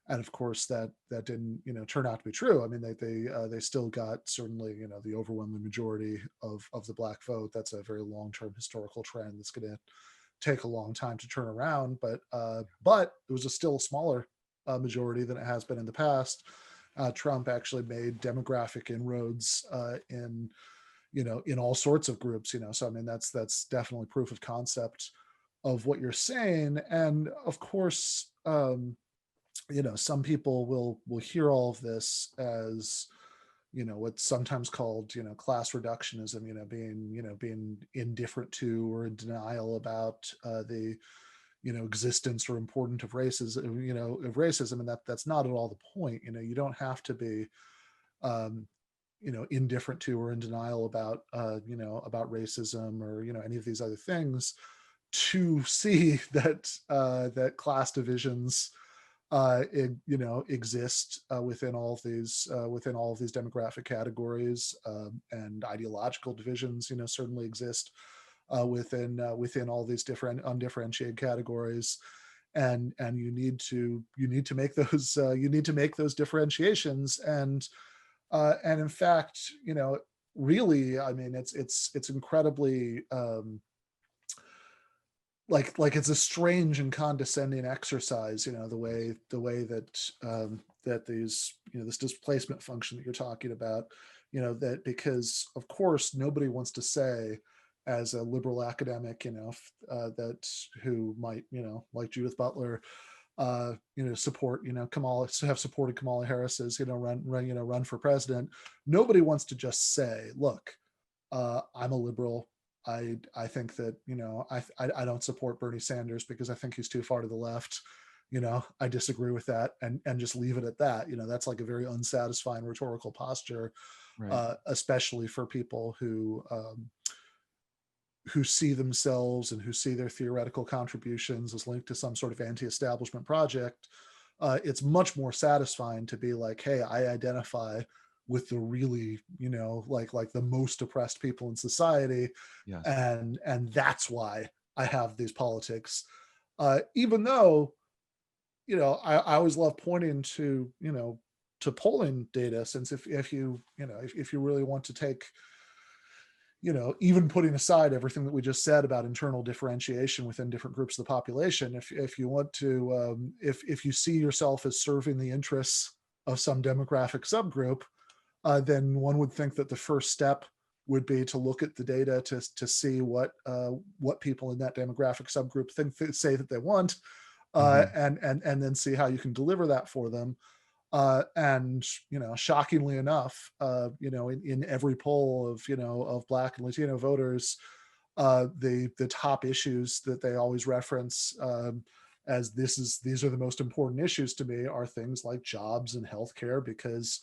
of course that didn't turn out to be true. I mean, they still got certainly the overwhelming majority of the Black vote. That's a very long-term historical trend that's going to take a long time to turn around, but it was still a smaller majority than it has been in the past. Trump actually made demographic inroads in all sorts of groups. So I mean, that's definitely proof of concept of what you're saying. And of course, some people will hear all of this as what's sometimes called class reductionism, being indifferent to or in denial about the existence or importance of racism, and that's not at all the point. You don't have to be indifferent to or in denial about about racism or any of these other things to see that that class divisions exist within all of these demographic categories, and ideological divisions certainly exist within all these different undifferentiated categories, and you need to make those differentiations, and in fact really, I mean, it's incredibly like it's a strange and condescending exercise, the way that that these this displacement function that you're talking about, that because of course nobody wants to say, as a liberal academic, that who might, like Judith Butler, support, have supported Kamala Harris's, run for president. Nobody wants to just say, look, I'm a liberal. I think that, I don't support Bernie Sanders because I think he's too far to the left. I disagree with that, and just leave it at that. That's like a very unsatisfying rhetorical posture, right. Especially for people who see themselves and who see their theoretical contributions as linked to some sort of anti-establishment project. It's much more satisfying to be like, hey, I identify with the really, like the most oppressed people in society. Yes. And that's why I have these politics. Even though, I always love pointing to, to polling data, since if you really want to take, even putting aside everything that we just said about internal differentiation within different groups of the population, if you want to, if you see yourself as serving the interests of some demographic subgroup, then one would think that the first step would be to look at the data to see what people in that demographic subgroup say that they want, and then see how you can deliver that for them. And shockingly enough, in every poll of Black and Latino voters, the top issues that they always reference as these are the most important issues to me are things like jobs and healthcare, because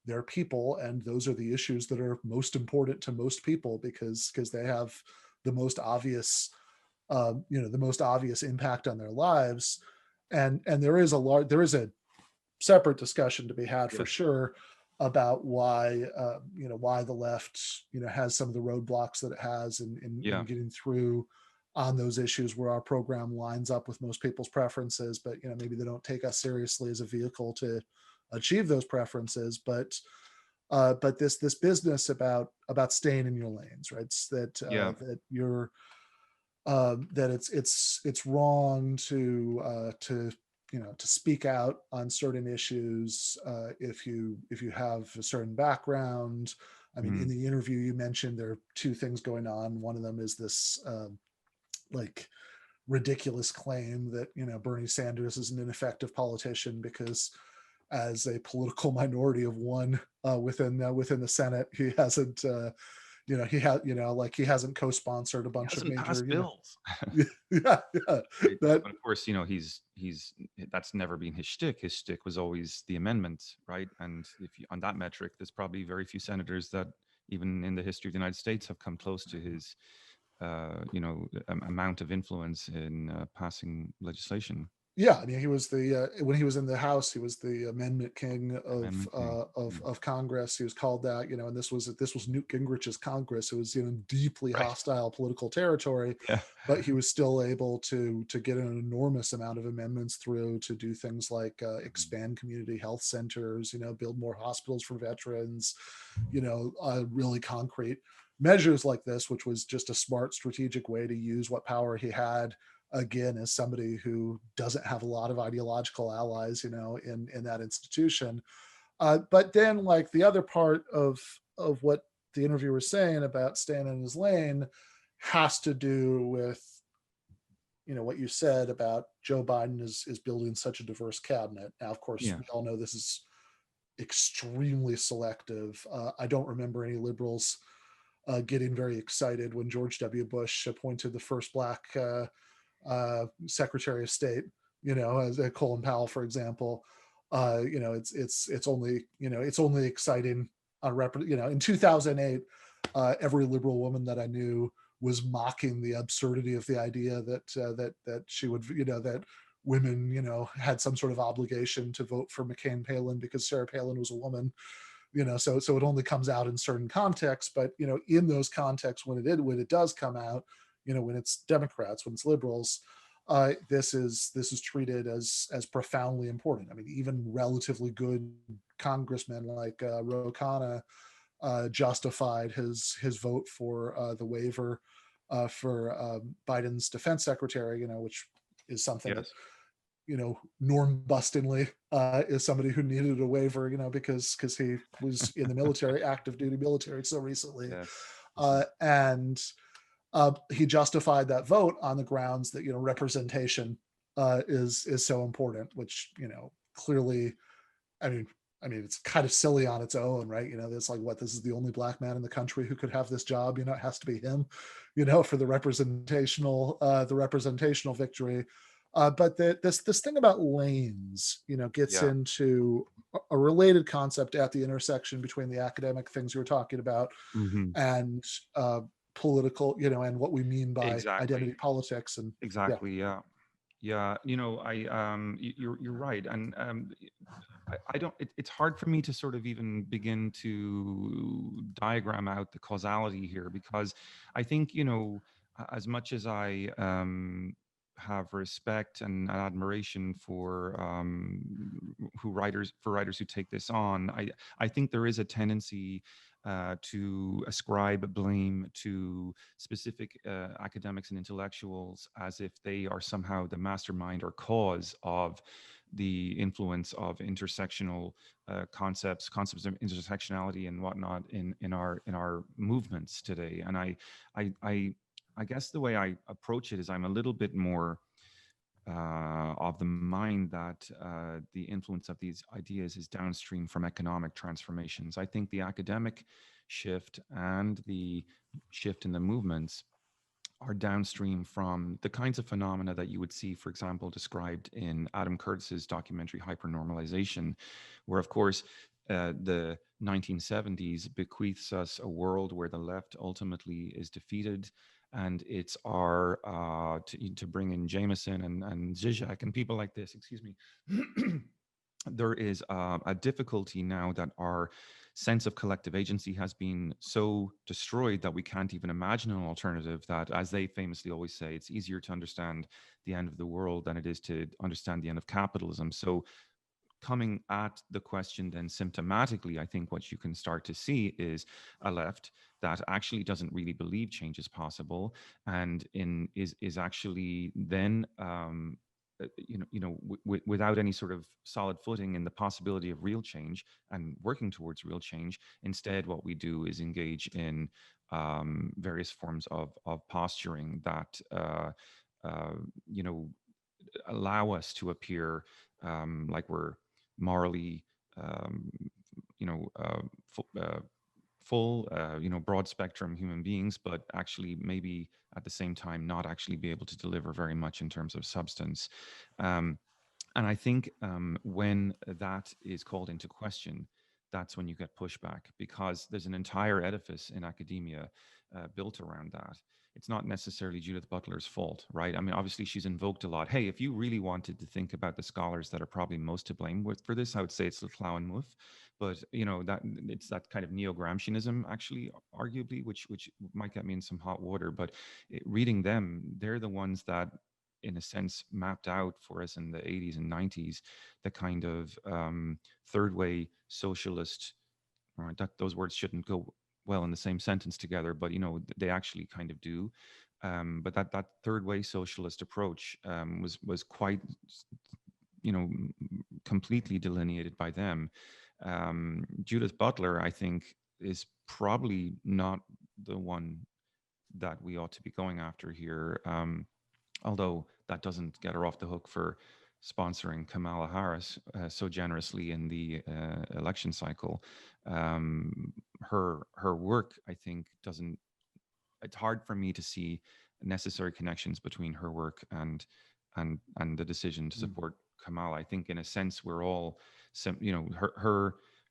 they're people, and those are the issues that are most important to most people because they have the most obvious impact on their lives. And there is a separate discussion to be had for sure about why the left has some of the roadblocks that it has in getting through on those issues where our program lines up with most people's preferences, but maybe they don't take us seriously as a vehicle to achieve those preferences. But this business about staying in your lanes, right? That you're that it's wrong to speak out on certain issues if you have a certain background. I mean, in the interview you mentioned there are two things going on. One of them is this like ridiculous claim that Bernie Sanders is an ineffective politician because, as a political minority of one within the Senate, he hasn't he hasn't co-sponsored a bunch of major bills. Right. But of course, he's that's never been his shtick. His shtick was always the amendment, right? And on that metric, there's probably very few senators that, even in the history of the United States, have come close to his amount of influence in passing legislation. Yeah, I mean, he was when he was in the House, he was the amendment king of Congress. He was called that, and this was Newt Gingrich's Congress. It was deeply hostile political territory, but he was still able to get an enormous amount of amendments through to do things like expand community health centers, build more hospitals for veterans, really concrete measures like this, which was just a smart strategic way to use what power he had. Again, as somebody who doesn't have a lot of ideological allies, in that institution. But then, like, the other part of what the interviewer was saying about staying in his lane has to do with, what you said about Joe Biden is building such a diverse cabinet. Now, of course, we all know this is extremely selective. I don't remember any liberals getting very excited when George W. Bush appointed the first Black Secretary of State, as Colin Powell, for example. It's only exciting on in 2008, every liberal woman that I knew was mocking the absurdity of the idea that she would, that women, had some sort of obligation to vote for McCain Palin because Sarah Palin was a woman. So it only comes out in certain contexts, but in those contexts, when it does come out, when it's Democrats, when it's liberals, this is treated as profoundly important. I mean, even relatively good congressmen like Ro Khanna justified his vote for the waiver for Biden's defense secretary, which is something that, norm bustingly is somebody who needed a waiver, because he was in the military, active duty military so recently. And he justified that vote on the grounds that representation is so important, which clearly, I mean it's kind of silly on its own, right? It's like, what, this is the only Black man in the country who could have this job, it has to be him, for the representational victory. But this thing about lanes, gets into a related concept at the intersection between the academic things you were talking about and political, and what we mean by identity politics. And you're right. And I don't, it's hard for me to sort of even begin to diagram out the causality here, because I think, as much as I have respect and admiration for writers who take this on, I think there is a tendency to ascribe blame to specific academics and intellectuals as if they are somehow the mastermind or cause of the influence of intersectional concepts of intersectionality and whatnot in our movements today. And I guess the way I approach it is I'm a little bit more of the mind that the influence of these ideas is downstream from economic transformations. I think the academic shift and the shift in the movements are downstream from the kinds of phenomena that you would see, for example, described in Adam Curtis's documentary Hypernormalization, where, of course, the 1970s bequeaths us a world where the left ultimately is defeated. And it's our, to bring in Jameson and Zizek and people like this, excuse me, there is a difficulty now that our sense of collective agency has been so destroyed that we can't even imagine an alternative. That, as they famously always say, it's easier to understand the end of the world than it is to understand the end of capitalism. So coming at the question then symptomatically, I think what you can start to see is a left that actually doesn't really believe change is possible, and is actually then without any sort of solid footing in the possibility of real change and working towards real change. Instead, what we do is engage in various forms of posturing that allow us to appear like we're morally full broad spectrum human beings, but actually maybe at the same time not actually be able to deliver very much in terms of substance. And I think when that is called into question, that's when you get pushback, because there's an entire edifice in academia built around that. It's not necessarily Judith Butler's fault, right? I mean, obviously she's invoked a lot. Hey, if you really wanted to think about the scholars that are probably most to blame for this, I would say it's Laclau and Muth. But that it's that kind of neo-Gramscianism, actually, arguably, which might get me in some hot water. But reading them, they're the ones that, in a sense, mapped out for us in the 80s and 90s the kind of third way socialist. Right, those words shouldn't go well in the same sentence together, but they actually kind of do. But that third way socialist approach was quite completely delineated by them. Judith Butler, I think, is probably not the one that we ought to be going after here, although that doesn't get her off the hook for sponsoring Kamala Harris so generously in the election cycle. Her work, I think, doesn't. It's hard for me to see necessary connections between her work and the decision to support Kamala. I think, in a sense, we're all,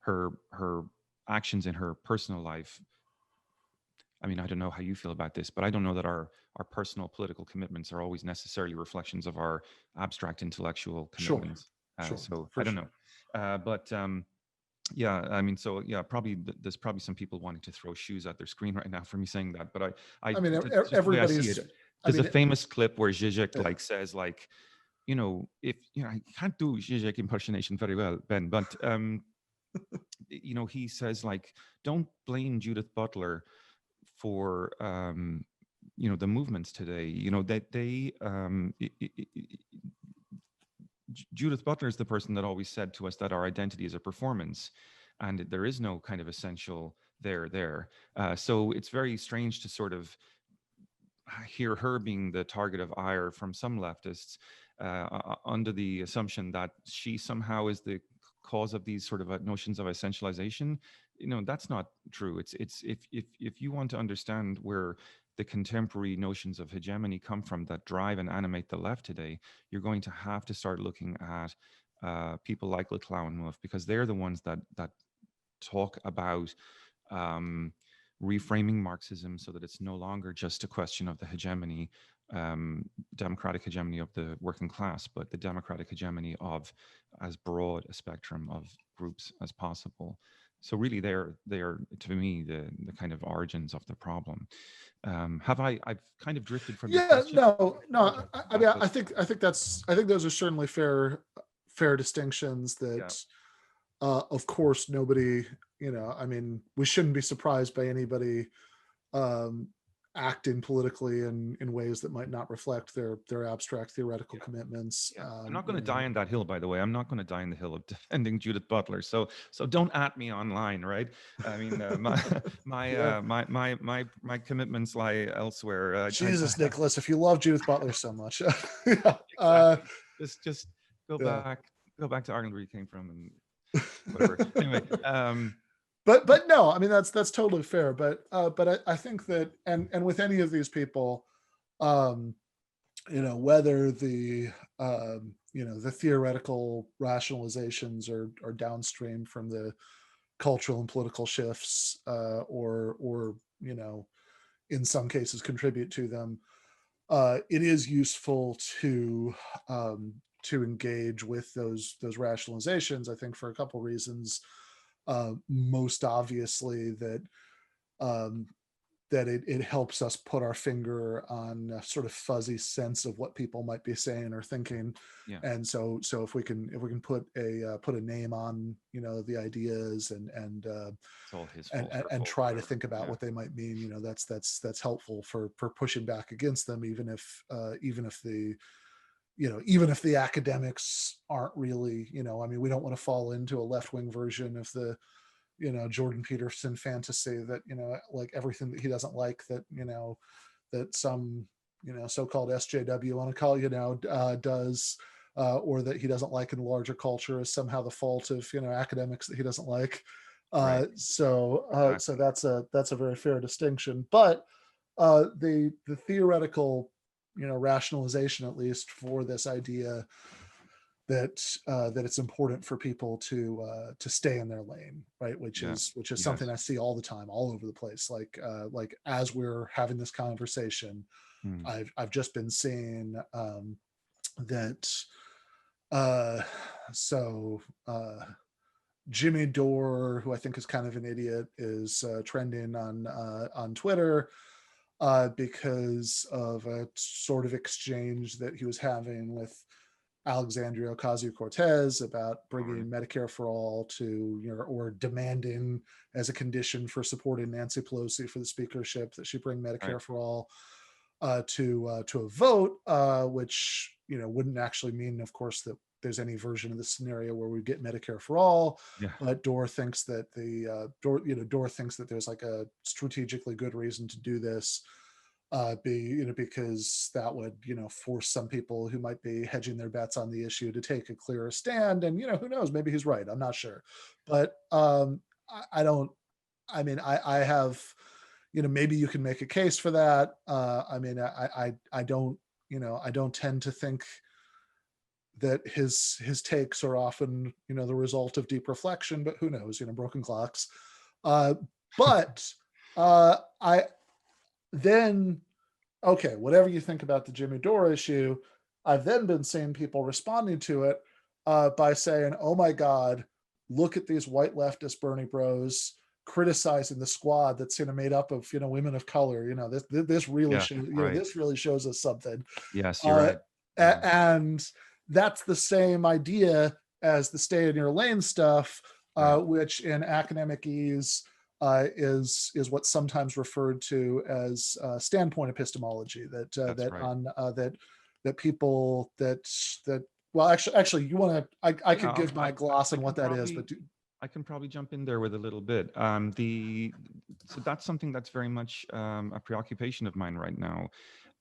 her actions in her personal life. I mean, I don't know how you feel about this, but I don't know that our personal political commitments are always necessarily reflections of our abstract intellectual commitments. Sure. So I don't know. Yeah, I mean, so yeah, probably there's probably some people wanting to throw shoes at their screen right now for me saying that. But I mean, everybody's. There's a famous clip where Zizek says if I can't do Zizek impersonation very well, Ben, but he says don't blame Judith Butler for the movements today. Judith Butler is the person that always said to us that our identity is a performance, and there is no kind of essential there. So it's very strange to sort of hear her being the target of ire from some leftists under the assumption that she somehow is the cause of these sort of notions of essentialization. That's not true. It's if you want to understand where the contemporary notions of hegemony come from that drive and animate the left today, you're going to have to start looking at people like Laclau and Muth, because they're the ones that talk about reframing Marxism so that it's no longer just a question of the hegemony, democratic hegemony of the working class, but the democratic hegemony of as broad a spectrum of groups as possible. So really, they are to me the kind of origins of the problem. I've kind of drifted from your question? No. I mean, I think those are certainly fair distinctions that of course, nobody, I mean, we shouldn't be surprised by anybody acting politically in ways that might not reflect their abstract theoretical commitments. Yeah. I'm not going to die on that hill, by the way. I'm not going to die on the hill of defending Judith Butler. So don't at me online, right? I mean, my commitments lie elsewhere. Jesus, Nicholas, if you love Judith Butler so much, exactly. Just go back to Ireland where you came from and whatever. Anyway. But no, I mean that's totally fair. But I think that and with any of these people, whether the the theoretical rationalizations are downstream from the cultural and political shifts, or in some cases contribute to them, it is useful to engage with those rationalizations. I think for a couple reasons. Most obviously that it helps us put our finger on a sort of fuzzy sense of what people might be saying or thinking, and so if we can put a name on the ideas and try to think about what they might mean, that's helpful for pushing back against them, even if the academics aren't really, I mean, we don't want to fall into a left-wing version of the, Jordan Peterson fantasy that, like everything that he doesn't like that, that some, so-called SJW want to call, does, or that he doesn't like in larger culture is somehow the fault of, academics that he doesn't like. Right. So that's a very fair distinction. But the theoretical rationalization, at least for this idea that it's important for people to stay in their lane, right? Which is something I see all the time, all over the place. Like as we're having this conversation, I've just been seeing that. Jimmy Dore, who I think is kind of an idiot, is trending on Twitter. Because of a sort of exchange that he was having with Alexandria Ocasio-Cortez about bringing Medicare for all to, or demanding as a condition for supporting Nancy Pelosi for the speakership that she bring Medicare for all to a vote, which wouldn't actually mean, of course, that there's any version of the scenario where we get Medicare for all. But Dore thinks that Dore thinks that there's like a strategically good reason to do this, because that would force some people who might be hedging their bets on the issue to take a clearer stand. And who knows, maybe he's right, I'm not sure. But I have, maybe you can make a case for that. I mean, I don't tend to think that his takes are often the result of deep reflection, but who knows, broken clocks. But whatever you think about the Jimmy Dore issue, I've then been seeing people responding to it by saying, oh my God, look at these white leftist Bernie bros criticizing the squad that's made up of women of color. This really this really shows us something. Yes, you're right. And that's the same idea as the stay in your lane stuff, which in academic ease is what's sometimes referred to as standpoint epistemology. That people that well, actually, you want to? I could give my gloss on what that is, but I can probably jump in there with a little bit. So that's something that's very much a preoccupation of mine right now.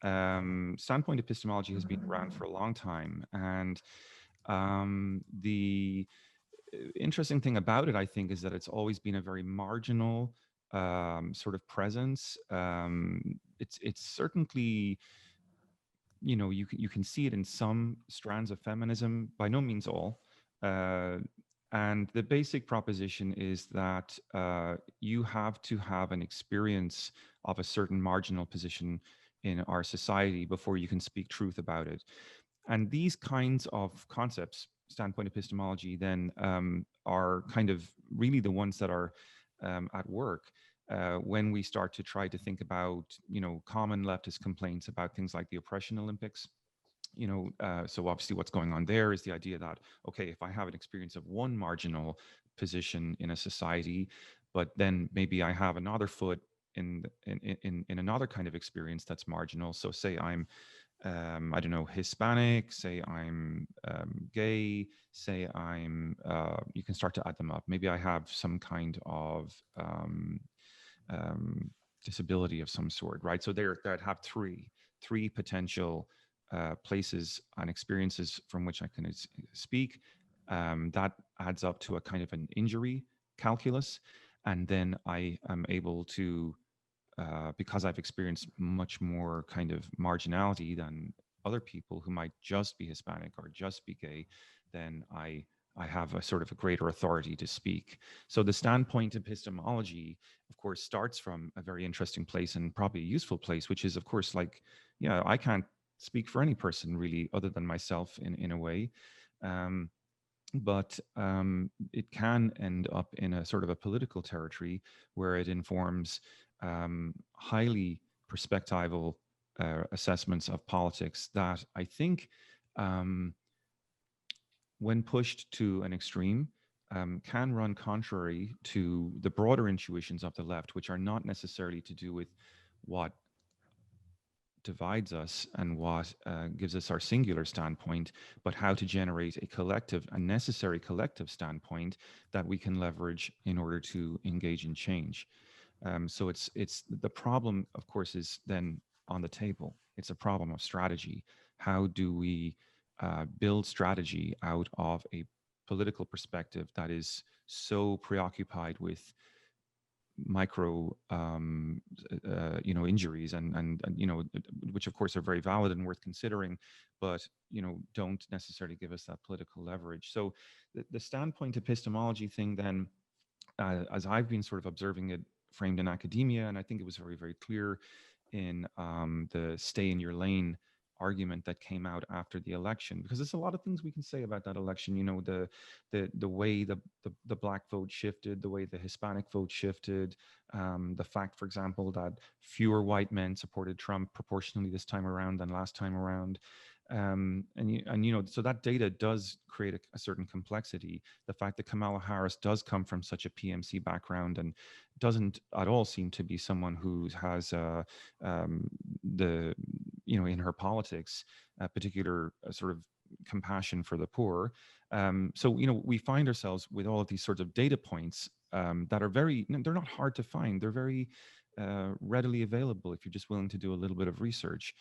Standpoint epistemology has been around for a long time, and the interesting thing about it, I think, is that it's always been a very marginal sort of presence. It's certainly, you can see it in some strands of feminism, by no means all. And the basic proposition is that you have to have an experience of a certain marginal position in our society before you can speak truth about it. And these kinds of concepts, standpoint epistemology, then are kind of really the ones that are at work when we start to try to think about, common leftist complaints about things like the oppression Olympics. So obviously what's going on there is the idea that, okay, if I have an experience of one marginal position in a society, but then maybe I have another foot in another kind of experience that's marginal. So say I'm I don't know, Hispanic, say I'm gay, say I'm, you can start to add them up. Maybe I have some kind of disability of some sort, right? So I'd have three potential places and experiences from which I can speak. That adds up to a kind of an injury calculus. And then I am able to, because I've experienced much more kind of marginality than other people who might just be Hispanic or just be gay, then I have a sort of a greater authority to speak. So the standpoint epistemology, of course, starts from a very interesting place and probably a useful place, which is, of course, like, yeah, I can't speak for any person really other than myself in a way. But it can end up in a sort of a political territory where it informs highly perspectival assessments of politics that I think, when pushed to an extreme, can run contrary to the broader intuitions of the left, which are not necessarily to do with what divides us and what gives us our singular standpoint, but how to generate a necessary collective standpoint that we can leverage in order to engage in change. So it's the problem, of course, is then on the table. It's a problem of strategy. How do we build strategy out of a political perspective that is so preoccupied with micro injuries and which of course are very valid and worth considering, but don't necessarily give us that political leverage. So the standpoint epistemology thing then, as I've been sort of observing it framed in academia, and I think it was very, very clear in the stay in your lane argument that came out after the election, because there's a lot of things we can say about that election. The way the black vote shifted, the way the Hispanic vote shifted, the fact, for example, that fewer white men supported Trump proportionally this time around than last time around. So that data does create a certain complexity. The fact that Kamala Harris does come from such a PMC background and doesn't at all seem to be someone who has in her politics a particular sort of compassion for the poor. So we find ourselves with all of these sorts of data points that are they're not hard to find. They're very readily available if you're just willing to do a little bit of research,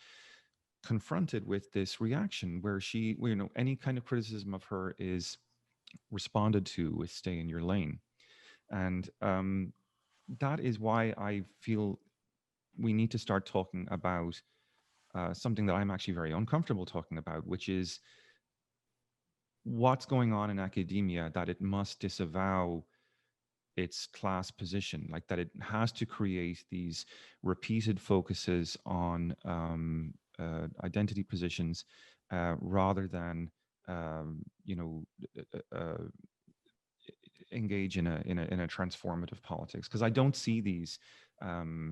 confronted with this reaction where any kind of criticism of her is responded to with stay in your lane. And that is why I feel we need to start talking about something that I'm actually very uncomfortable talking about, which is what's going on in academia that it must disavow its class position, like that it has to create these repeated focuses on identity positions rather than engage in a transformative politics. Because I don't see these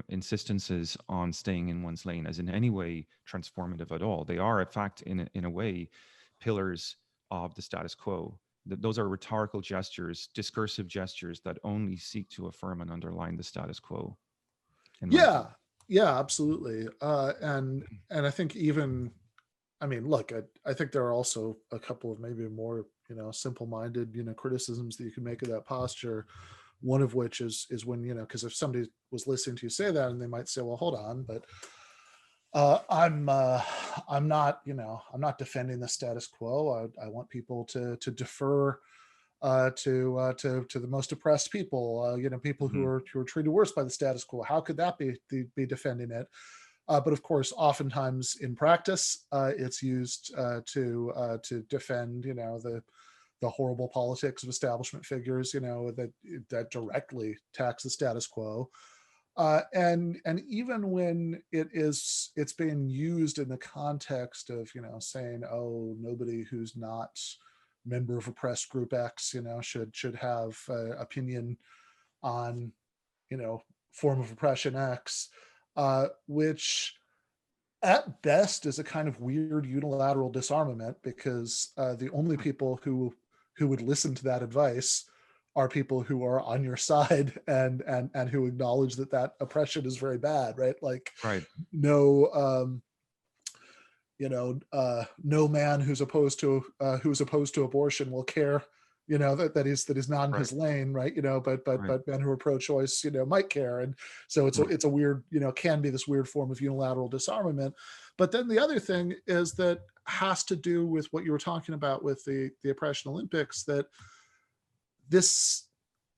insistences on staying in one's lane as in any way transformative at all. They are, in fact, in a way, pillars of the status quo. Those are rhetorical gestures, discursive gestures that only seek to affirm and underline the status quo. Yeah, absolutely. And I think look, I think there are also a couple of maybe more, simple-minded, criticisms that you can make of that posture. One of which is when, because if somebody was listening to you say that and they might say, well, hold on, but I'm not defending the status quo. I want people to defer to the most oppressed people, people who are treated worse by the status quo. How could that be defending it? But of course, oftentimes in practice, it's used to defend, the horrible politics of establishment figures, that directly tax the status quo. And even when it's being used in the context of, saying, oh, nobody who's not member of oppressed group X, should have opinion on, form of oppression X, which at best is a kind of weird unilateral disarmament, because the only people who would listen to that advice are people who are on your side and who acknowledge that that oppression is very bad, right? Like, Right. no, no man who's opposed to abortion will care, that is not in Right. his lane, right? But Right. men who are pro-choice, might care, and so it's Right. a weird, can be this weird form of unilateral disarmament. But then the other thing is that has to do with what you were talking about with the oppression Olympics, that this,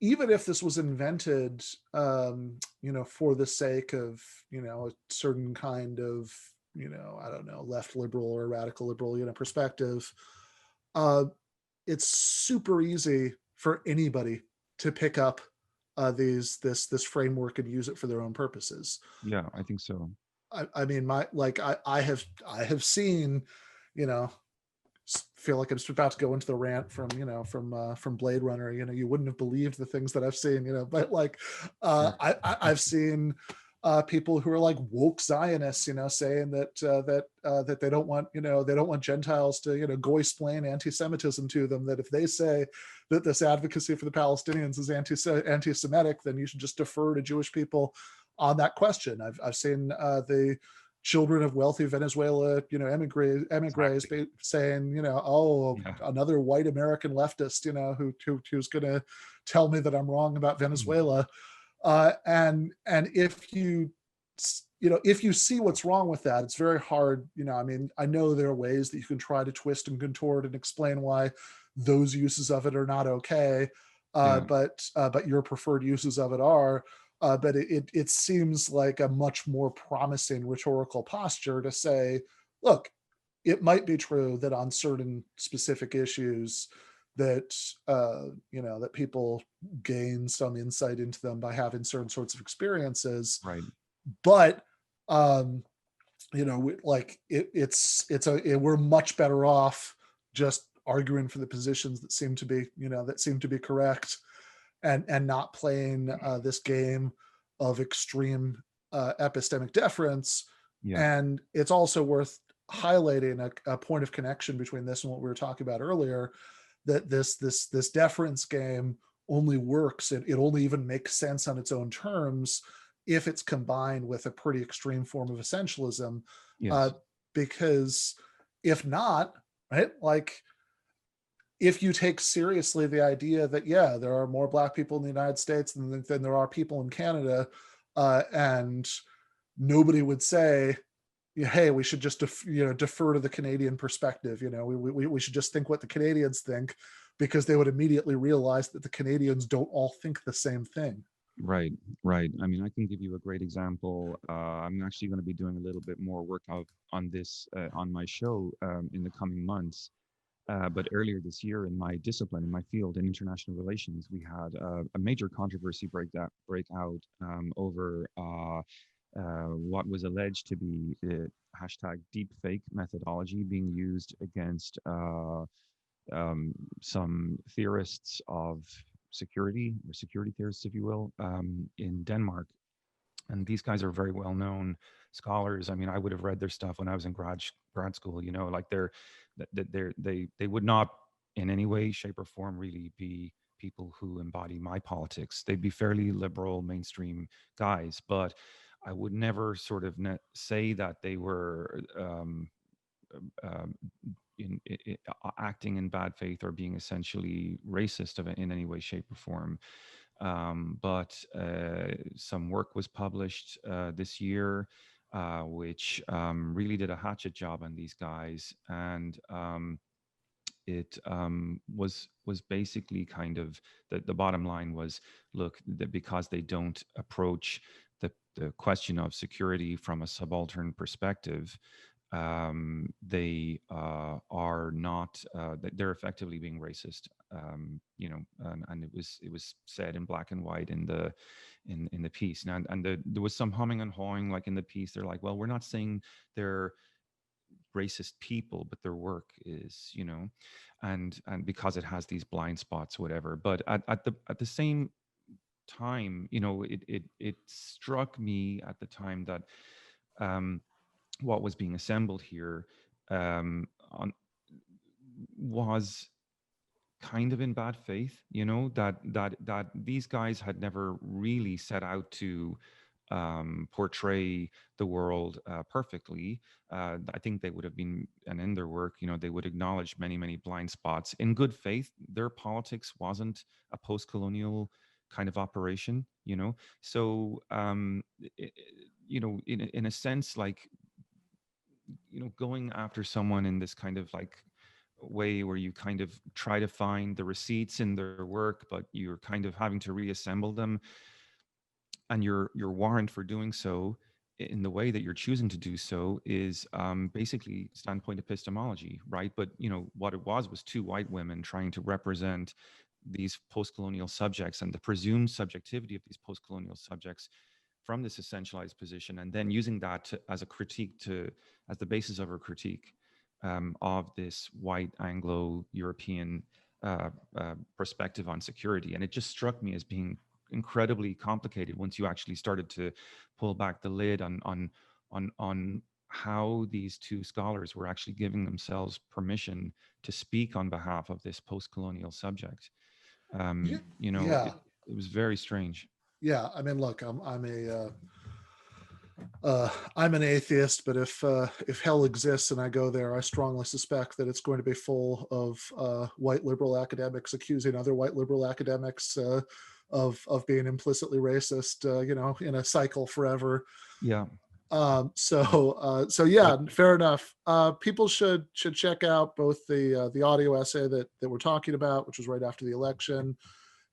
even if this was invented, for the sake of, a certain kind of, I don't know, left liberal or radical liberal, perspective, uh, it's super easy for anybody to pick up this framework and use it for their own purposes. Yeah, I think so. I mean, I have seen, feel like I'm just about to go into the rant from Blade Runner. You wouldn't have believed the things that I've seen. But like, Sure. I've seen people who are like woke Zionists, saying that they don't want, they don't want Gentiles to, goy-splain anti-Semitism to them. That if they say that this advocacy for the Palestinians is anti-Semitic, then you should just defer to Jewish people on that question. I've seen the children of wealthy Venezuela, emigres Exactly. saying, oh, Yeah. another white American leftist, who's going to tell me that I'm wrong about Venezuela. And if you see what's wrong with that, it's very hard. I mean, I know there are ways that you can try to twist and contort and explain why those uses of it are not okay, Yeah. but your preferred uses of it are. But it seems like a much more promising rhetorical posture to say, look, it might be true that on certain specific issues that that people gain some insight into them by having certain sorts of experiences, Right. but like we're much better off just arguing for the positions that seem to be correct, and not playing this game of extreme epistemic deference. Yeah. And it's also worth highlighting a point of connection between this and what we were talking about earlier, that this deference game only works, it only even makes sense on its own terms if it's combined with a pretty extreme form of essentialism. Yes. Because if not, right, like, if you take seriously the idea that, yeah, there are more Black people in the United States than there are people in Canada, and nobody would say, hey, we should just defer to the Canadian perspective. We should just think what the Canadians think, because they would immediately realize that the Canadians don't all think the same thing. Right. Right. I mean, I can give you a great example. I'm actually going to be doing a little bit more work on this on my show in the coming months. But earlier this year, in my discipline, in my field, in international relations, we had a major controversy break out over what was alleged to be the hashtag deepfake methodology being used against some theorists of security, or security theorists, if you will, in Denmark. And these guys are very well known scholars. I mean, I would have read their stuff when I was in grad school. Like they would not in any way, shape, or form really be people who embody my politics. They'd be fairly liberal, mainstream guys, but I would never sort of say that they were um, acting in bad faith or being essentially racist in any way, shape, or form. But some work was published this year, which really did a hatchet job on these guys, and it was basically kind of the bottom line was, look, because they don't approach the question of security from a subaltern perspective, they are not they're effectively being racist, and it was said in black and white in the piece. And there was some humming and hawing, like in the piece they're like, well, we're not saying they're racist people, but their work is, and because it has these blind spots, whatever. But at the same time, it struck me at the time that what was being assembled here on was kind of in bad faith, that these guys had never really set out to portray the world perfectly. I think they would have been, and in their work, they would acknowledge many, many blind spots. In good faith, their politics wasn't a post-colonial kind of operation, So, in a sense, like, going after someone in this kind of like way where you kind of try to find the receipts in their work, but you're kind of having to reassemble them, and your warrant for doing so in the way that you're choosing to do so is basically standpoint epistemology, right? But what it was two white women trying to represent these post-colonial subjects and the presumed subjectivity of these post-colonial subjects from this essentialized position, and then using that as a critique, as the basis of her critique of this white Anglo-European perspective on security. And it just struck me as being incredibly complicated once you actually started to pull back the lid on how these two scholars were actually giving themselves permission to speak on behalf of this post-colonial subject. It was very strange. Yeah, I mean, look, I'm an atheist, but if hell exists and I go there, I strongly suspect that it's going to be full of white liberal academics accusing other white liberal academics of being implicitly racist, in a cycle forever. Yeah. So yeah, fair enough. People should check out both the audio essay that we're talking about, which was right after the election,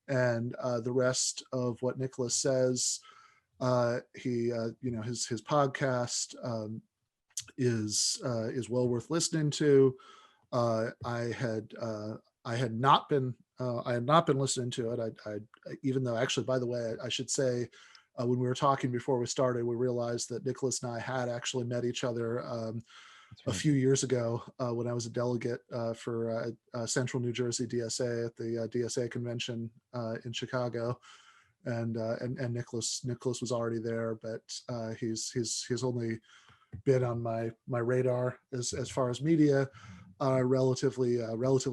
and the rest of what Nicholas says. His podcast is well worth listening to. I had not been listening to it. I even though, actually, by the way, I should say, when we were talking before we started, we realized that Nicholas and I had actually met each other a few years ago when I was a delegate for Central New Jersey DSA at the DSA convention in Chicago, and Nicholas was already there, but he's only been on my radar as far as media relatively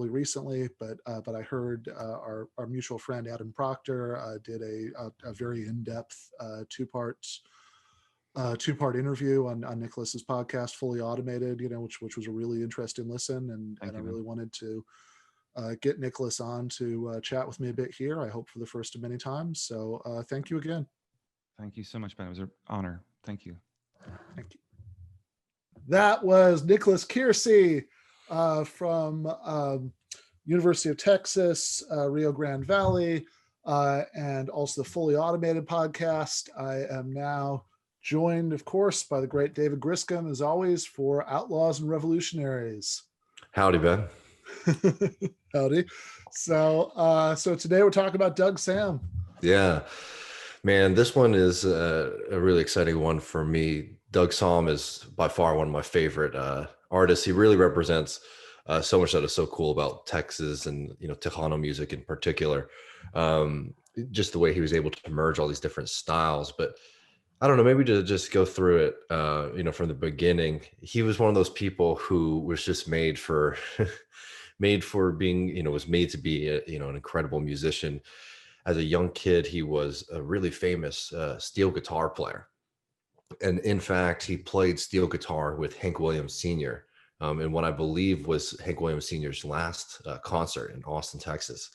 recently. But I heard our mutual friend Adam Proctor did a very in-depth two-part interview on Nicholas's podcast, Fully Automated, which was a really interesting listen, and I really wanted to get Nicholas on to chat with me a bit here. I hope for the first of many times. So thank you again. Thank you so much, Ben. It was an honor. Thank you. Thank you. That was Nicholas Keirsey from University of Texas, Rio Grande Valley, and also the Fully Automated podcast. I am now joined, of course, by the great David Griscom, as always, for Outlaws and Revolutionaries. Howdy, Ben. Howdy. So today we're talking about Doug Sam. Yeah, man, this one is a really exciting one for me. Doug Sam is by far one of my favorite artists. He really represents so much that is so cool about Texas and Tejano music in particular. Just the way he was able to merge all these different styles. But I don't know, maybe to just go through it, from the beginning. He was one of those people who was just made for being, was made to be an incredible musician. As a young kid, he was a really famous steel guitar player. And in fact, he played steel guitar with Hank Williams Sr. In what I believe was Hank Williams Sr.'s last concert in Austin, Texas.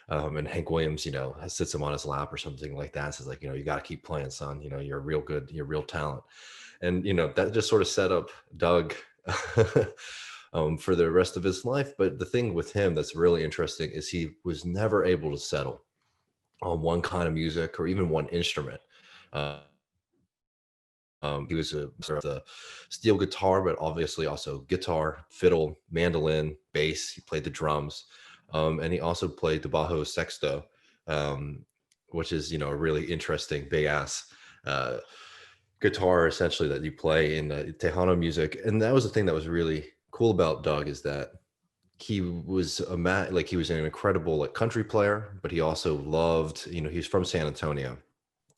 And Hank Williams, sits him on his lap or something like that. Says like, you got to keep playing, son. You're real good. You're real talent. And, that just sort of set up Doug for the rest of his life. But the thing with him that's really interesting is he was never able to settle on one kind of music or even one instrument. He was a sort of the steel guitar, but obviously also guitar, fiddle, mandolin, bass. He played the drums, and he also played the bajo sexto, which is a really interesting big ass guitar essentially that you play in Tejano music. And that was the thing that was really cool about Doug, is that he was he was an incredible country player, but he also loved, he's from San Antonio,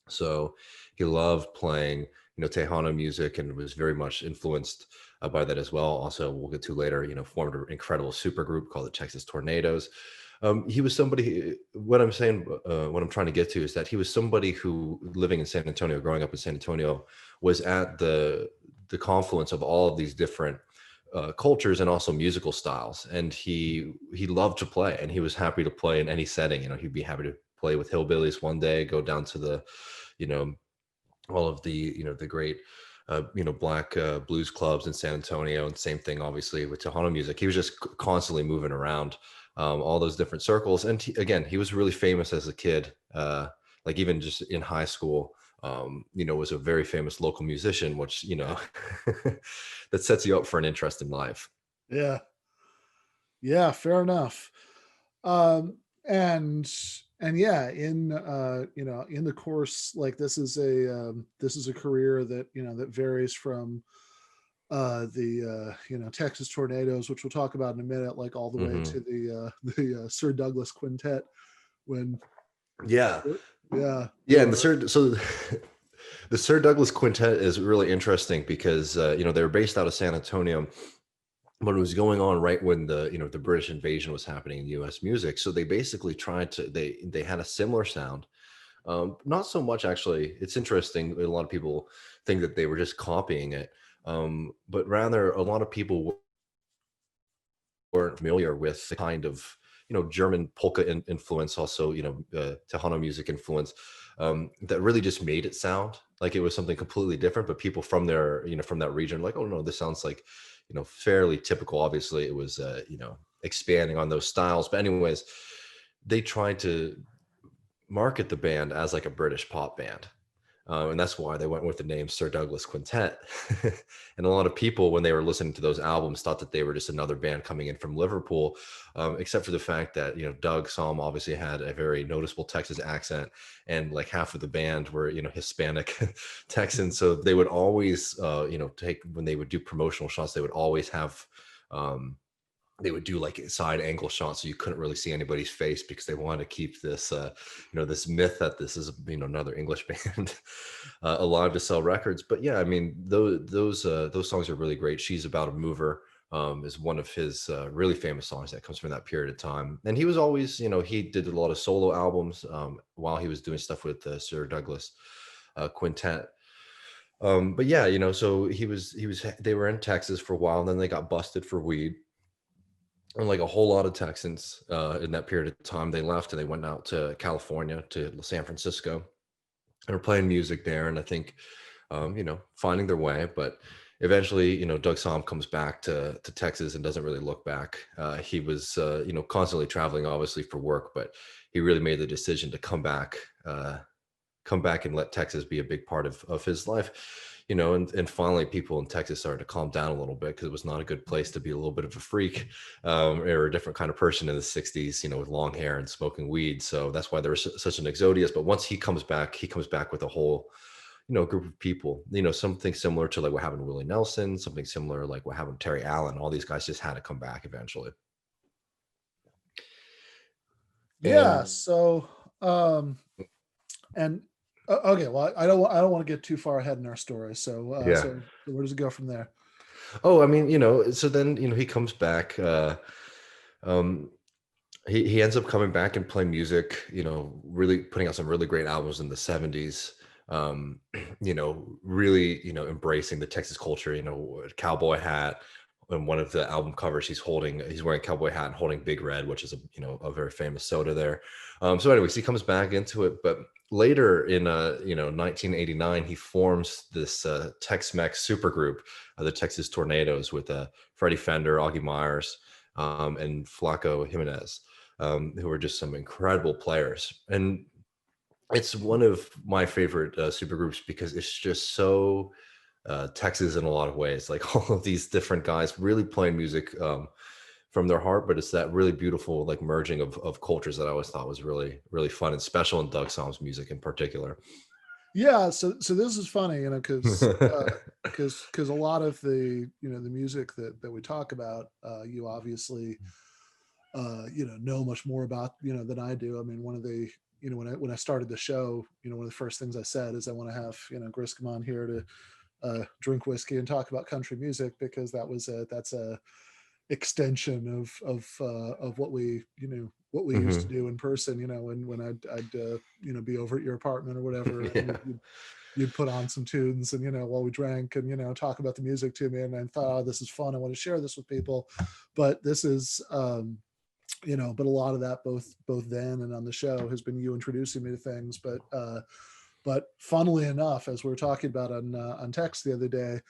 so he loved playing Tejano music and was very much influenced by that as well. Also, we'll get to later, formed an incredible super group called the Texas Tornadoes. He was somebody. What I'm saying, what I'm trying to get to is that he was somebody who, living in San Antonio, growing up in San Antonio, was at the confluence of all of these different cultures and also musical styles. And he loved to play, and he was happy to play in any setting. You know, he'd be happy to play with hillbillies one day, go down to the, you know, all of the, you know, the great black blues clubs in San Antonio, and same thing obviously with Tejano music. He was just constantly moving around all those different circles. And again, he was really famous as a kid, like even just in high school, was a very famous local musician, which, that sets you up for an interesting life. Yeah. Yeah, fair enough. And yeah, in the course, like this is a career that, that varies from the Texas Tornadoes, which we'll talk about in a minute, like all the way to the Sir Douglas Quintet. And the Sir Douglas Quintet is really interesting because they were based out of San Antonio, but it was going on right when the British invasion was happening in U.S. music. So they basically tried to they had a similar sound. Not so much, actually. It's interesting. A lot of people think that they were just copying it, but rather a lot of people weren't familiar with the kind of German polka influence, also Tejano music influence, that really just made it sound like it was something completely different. But people from there, from that region, like, oh no, this sounds like fairly typical. Obviously, it was expanding on those styles. But anyways, they tried to market the band as like a British pop band. And that's why they went with the name Sir Douglas Quintet. And a lot of people, when they were listening to those albums, thought that they were just another band coming in from Liverpool, except for the fact that, Doug Somm obviously had a very noticeable Texas accent, and like half of the band were, Hispanic Texans. So they would always, when they would do promotional shots, they would always have, they would do like side angle shots, so you couldn't really see anybody's face, because they wanted to keep this, this myth that this is, another English band alive to sell records. But yeah, I mean, those songs are really great. She's About a Mover is one of his really famous songs that comes from that period of time. And he was always, he did a lot of solo albums while he was doing stuff with Sir Douglas Quintet. But yeah, so they were in Texas for a while, and then they got busted for weed. And like a whole lot of Texans in that period of time, they left and they went out to California, to San Francisco, and were playing music there. And I think, finding their way. But eventually, Doug Somm comes back to Texas and doesn't really look back. He was, constantly traveling, obviously, for work, but he really made the decision to come back and let Texas be a big part of his life. And finally people in Texas started to calm down a little bit, because it was not a good place to be a little bit of a freak or a different kind of person in the 60s, with long hair and smoking weed. So that's why there was such an exodus. But once he comes back with a whole, group of people, something similar to like what happened to Willie Nelson, something similar like what happened to Terry Allen. All these guys just had to come back eventually. Yeah. So, and okay, well, I don't want to get too far ahead in our story. So, so where does it go from there? Oh, I mean, so then, he comes back, he ends up coming back and playing music, really putting out some really great albums in the 70s, really, embracing the Texas culture, cowboy hat. And one of the album covers, he's wearing a cowboy hat and holding Big Red, which is a very famous soda there. So anyways, he comes back into it, but later in 1989, he forms this Tex-Mex supergroup, the Texas Tornadoes, with Freddie Fender, Augie Myers, and Flaco Jimenez, who are just some incredible players. And it's one of my favorite supergroups, because it's just so Texas in a lot of ways. Like all of these different guys really playing music from their heart, but it's that really beautiful like merging of cultures that I always thought was really, really fun and special in Doug Somm's music in particular. Yeah, so this is funny, because a lot of the the music that we talk about, you obviously know much more about than I do. I mean, one of the when I started the show, one of the first things I said is I want to have Griscom on here to drink whiskey and talk about country music, because that's a extension of what we used to Mhm. do in person, when I'd be over at your apartment or whatever, and Yeah. you'd put on some tunes, and while we drank, and talk about the music to me, and I thought, oh, this is fun, I want to share this with people. But this is but a lot of that, both then and on the show, has been you introducing me to things. But funnily enough, as we were talking about on text the other day,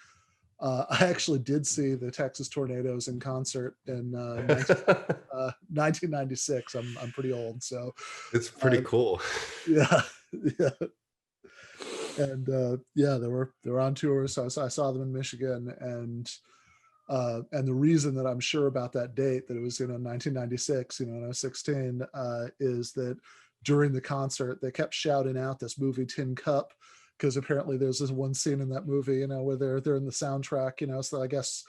I actually did see the Texas Tornadoes in concert in 1996. I'm pretty old, so It's pretty cool. yeah, yeah. And yeah, they were on tour, so I saw them in Michigan, and the reason that I'm sure about that date, that it was 1996, when I was 16, is that during the concert they kept shouting out this movie Tin Cup, because apparently there's this one scene in that movie, where they're in the soundtrack, so I guess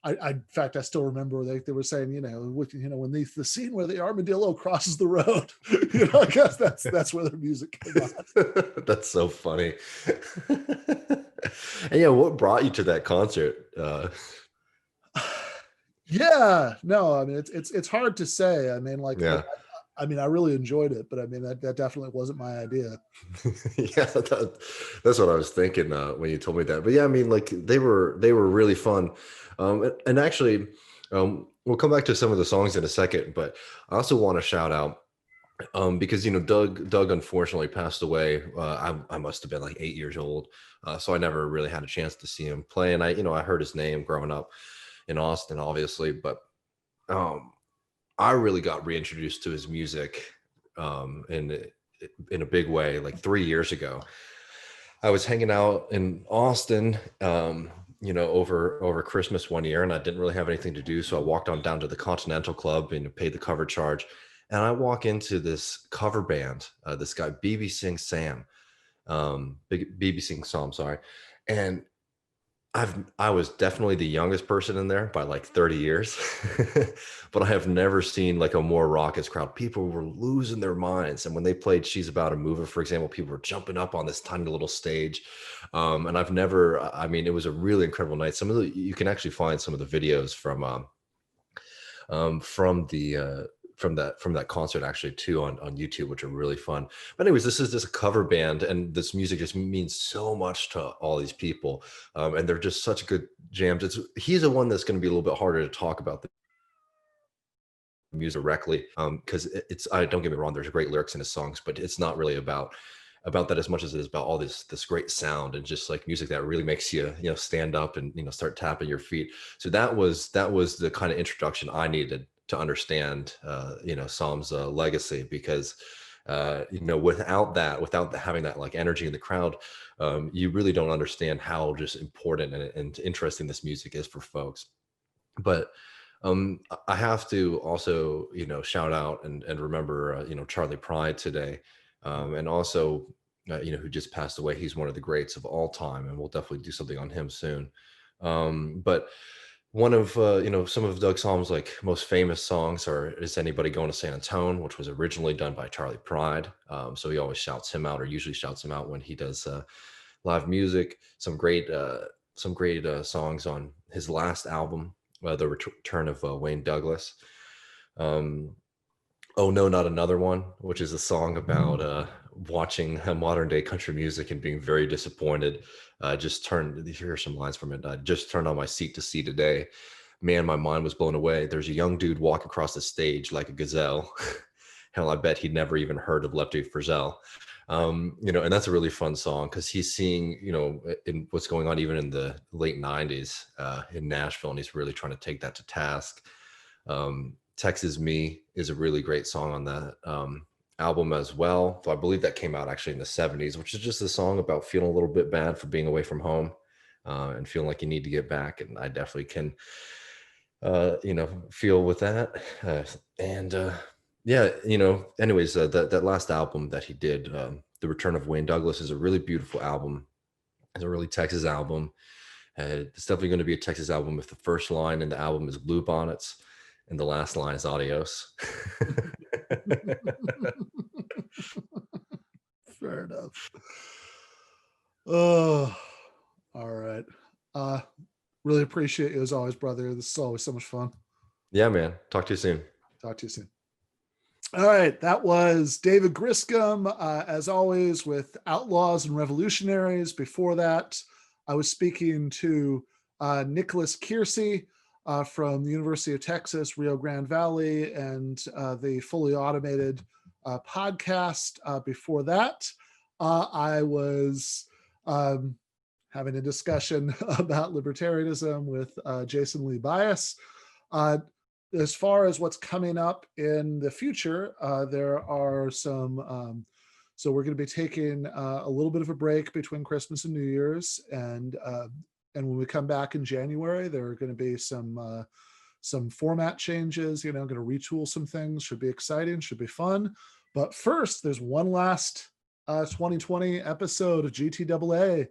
in fact, I still remember they were saying, when the scene where the armadillo crosses the road, I guess that's where the music came on. That's so funny. And yeah, what brought you to that concert? Yeah, no, I mean, it's hard to say. I mean, Yeah. I really enjoyed it, but I mean, that definitely wasn't my idea. Yeah, that's what I was thinking when you told me that. But yeah, I mean, like they were really fun, and actually, we'll come back to some of the songs in a second. But I also want to shout out because Doug unfortunately passed away. I must have been like 8 years old, so I never really had a chance to see him play. And I heard his name growing up in Austin, obviously, but I really got reintroduced to his music in a big way like 3 years ago. I was hanging out in Austin, over Christmas one year, and I didn't really have anything to do, so I walked on down to the Continental Club and paid the cover charge. And I walk into this cover band, this guy BB Sing Sam, BB Sing Sam, sorry, and I was definitely the youngest person in there by like 30 years, but I have never seen like a more raucous crowd. People were losing their minds. And when they played She's About to Move It, for example, people were jumping up on this tiny little stage. And it was a really incredible night. You can actually find some of the videos from that concert actually too on YouTube, which are really fun. But anyways, this is just a cover band, and this music just means so much to all these people, and they're just such good jams. He's the one that's going to be a little bit harder to talk about the music directly, because I don't get me wrong, there's great lyrics in his songs, but it's not really about that as much as it is about all this great sound and just like music that really makes you stand up and start tapping your feet. So that was the kind of introduction I needed to understand Psalm's legacy, because without having that like energy in the crowd, you really don't understand how just important and interesting this music is for folks. But I have to also shout out and remember Charlie Pride today, and also who just passed away. He's one of the greats of all time, and we'll definitely do something on him soon. But one of some of Doug Psalm's like most famous songs Is Anybody Going to San Antonio, which was originally done by Charlie Pride. So he always shouts him out, or usually shouts him out when he does live music. Some great songs on his last album, The Return of Wayne Douglas. Oh No, Not Another One, which is a song about watching modern day country music and being very disappointed. Here are some lines from it. I just turned on my seat to see today. Man, my mind was blown away. There's a young dude walking across the stage like a gazelle. Hell, I bet he'd never even heard of Lefty Frizzell. And that's a really fun song because he's seeing, in what's going on even in the late 90s in Nashville, and he's really trying to take that to task. Texas Me is a really great song on that album as well. So I believe that came out actually in the 70s, which is just a song about feeling a little bit bad for being away from home and feeling like you need to get back. And I definitely can, feel with that. Anyways, that last album that he did, The Return of Wayne Douglas, is a really beautiful album. It's a really Texas album. It's definitely going to be a Texas album if the first line in the album is Blue Bonnets and the last line is Adios. Fair enough. Oh, all right. Really appreciate you as always, brother. This is always so much fun. Yeah, man. Talk to you soon. Talk to you soon. All right, that was David Griscom, as always, with Outlaws and Revolutionaries. Before that, I was speaking to Nicholas Kiersey from the University of Texas, Rio Grande Valley, and the Fully Automated podcast. Before that, I was having a discussion about libertarianism with Jason Lee Bias. As far as what's coming up in the future, there are some, so we're going to be taking a little bit of a break between Christmas and New Year's. And when we come back in January, there are going to be some format changes, going to retool some things. Should be exciting, should be fun. But first, there's one last 2020 episode of GTAA,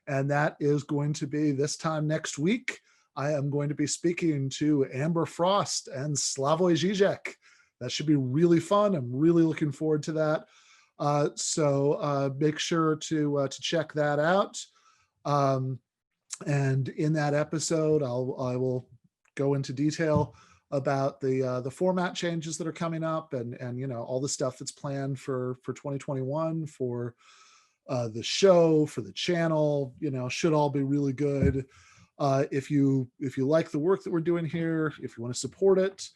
and that is going to be this time next week. I am going to be speaking to Amber Frost and Slavoj Žižek. That should be really fun. I'm really looking forward to that. So make sure to check that out. And in that episode, I will go into detail about the format changes that are coming up, and all the stuff that's planned for 2021 for the show, for the channel. Should all be really good. If you like the work that we're doing here, if you want to support it,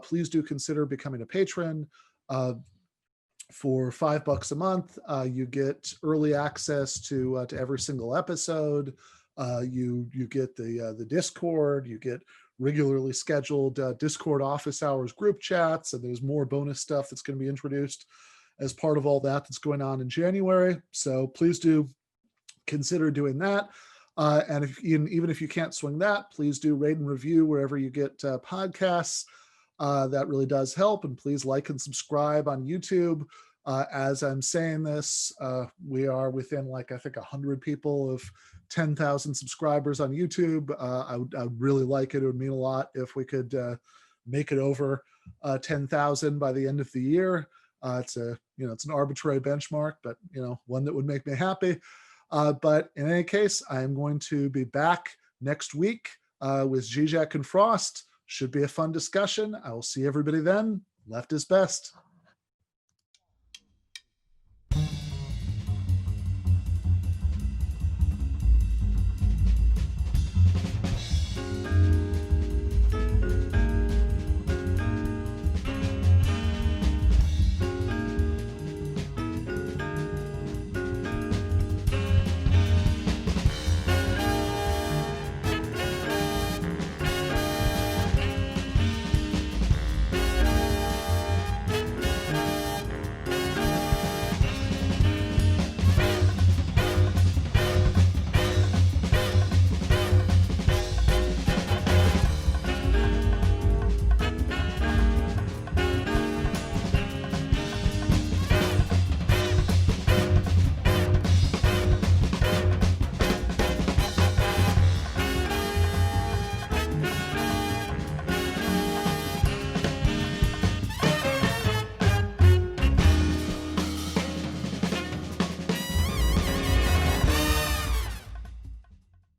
please do consider becoming a patron. For $5 a month, you get early access to every single episode. You get the Discord. You get regularly scheduled Discord office hours group chats, and there's more bonus stuff that's going to be introduced as part of all that's going on in January. So please do consider doing that. And even if you can't swing that, please do rate and review wherever you get podcasts. That really does help. And please like and subscribe on YouTube. As I'm saying this, we are within I think 100 people of 10,000 subscribers on YouTube. I would really like it. It would mean a lot if we could make it over 10,000 by the end of the year. It's an arbitrary benchmark, but one that would make me happy. But in any case, I'm going to be back next week with Žižek and Frost. Should be a fun discussion. I will see everybody then. Left is best.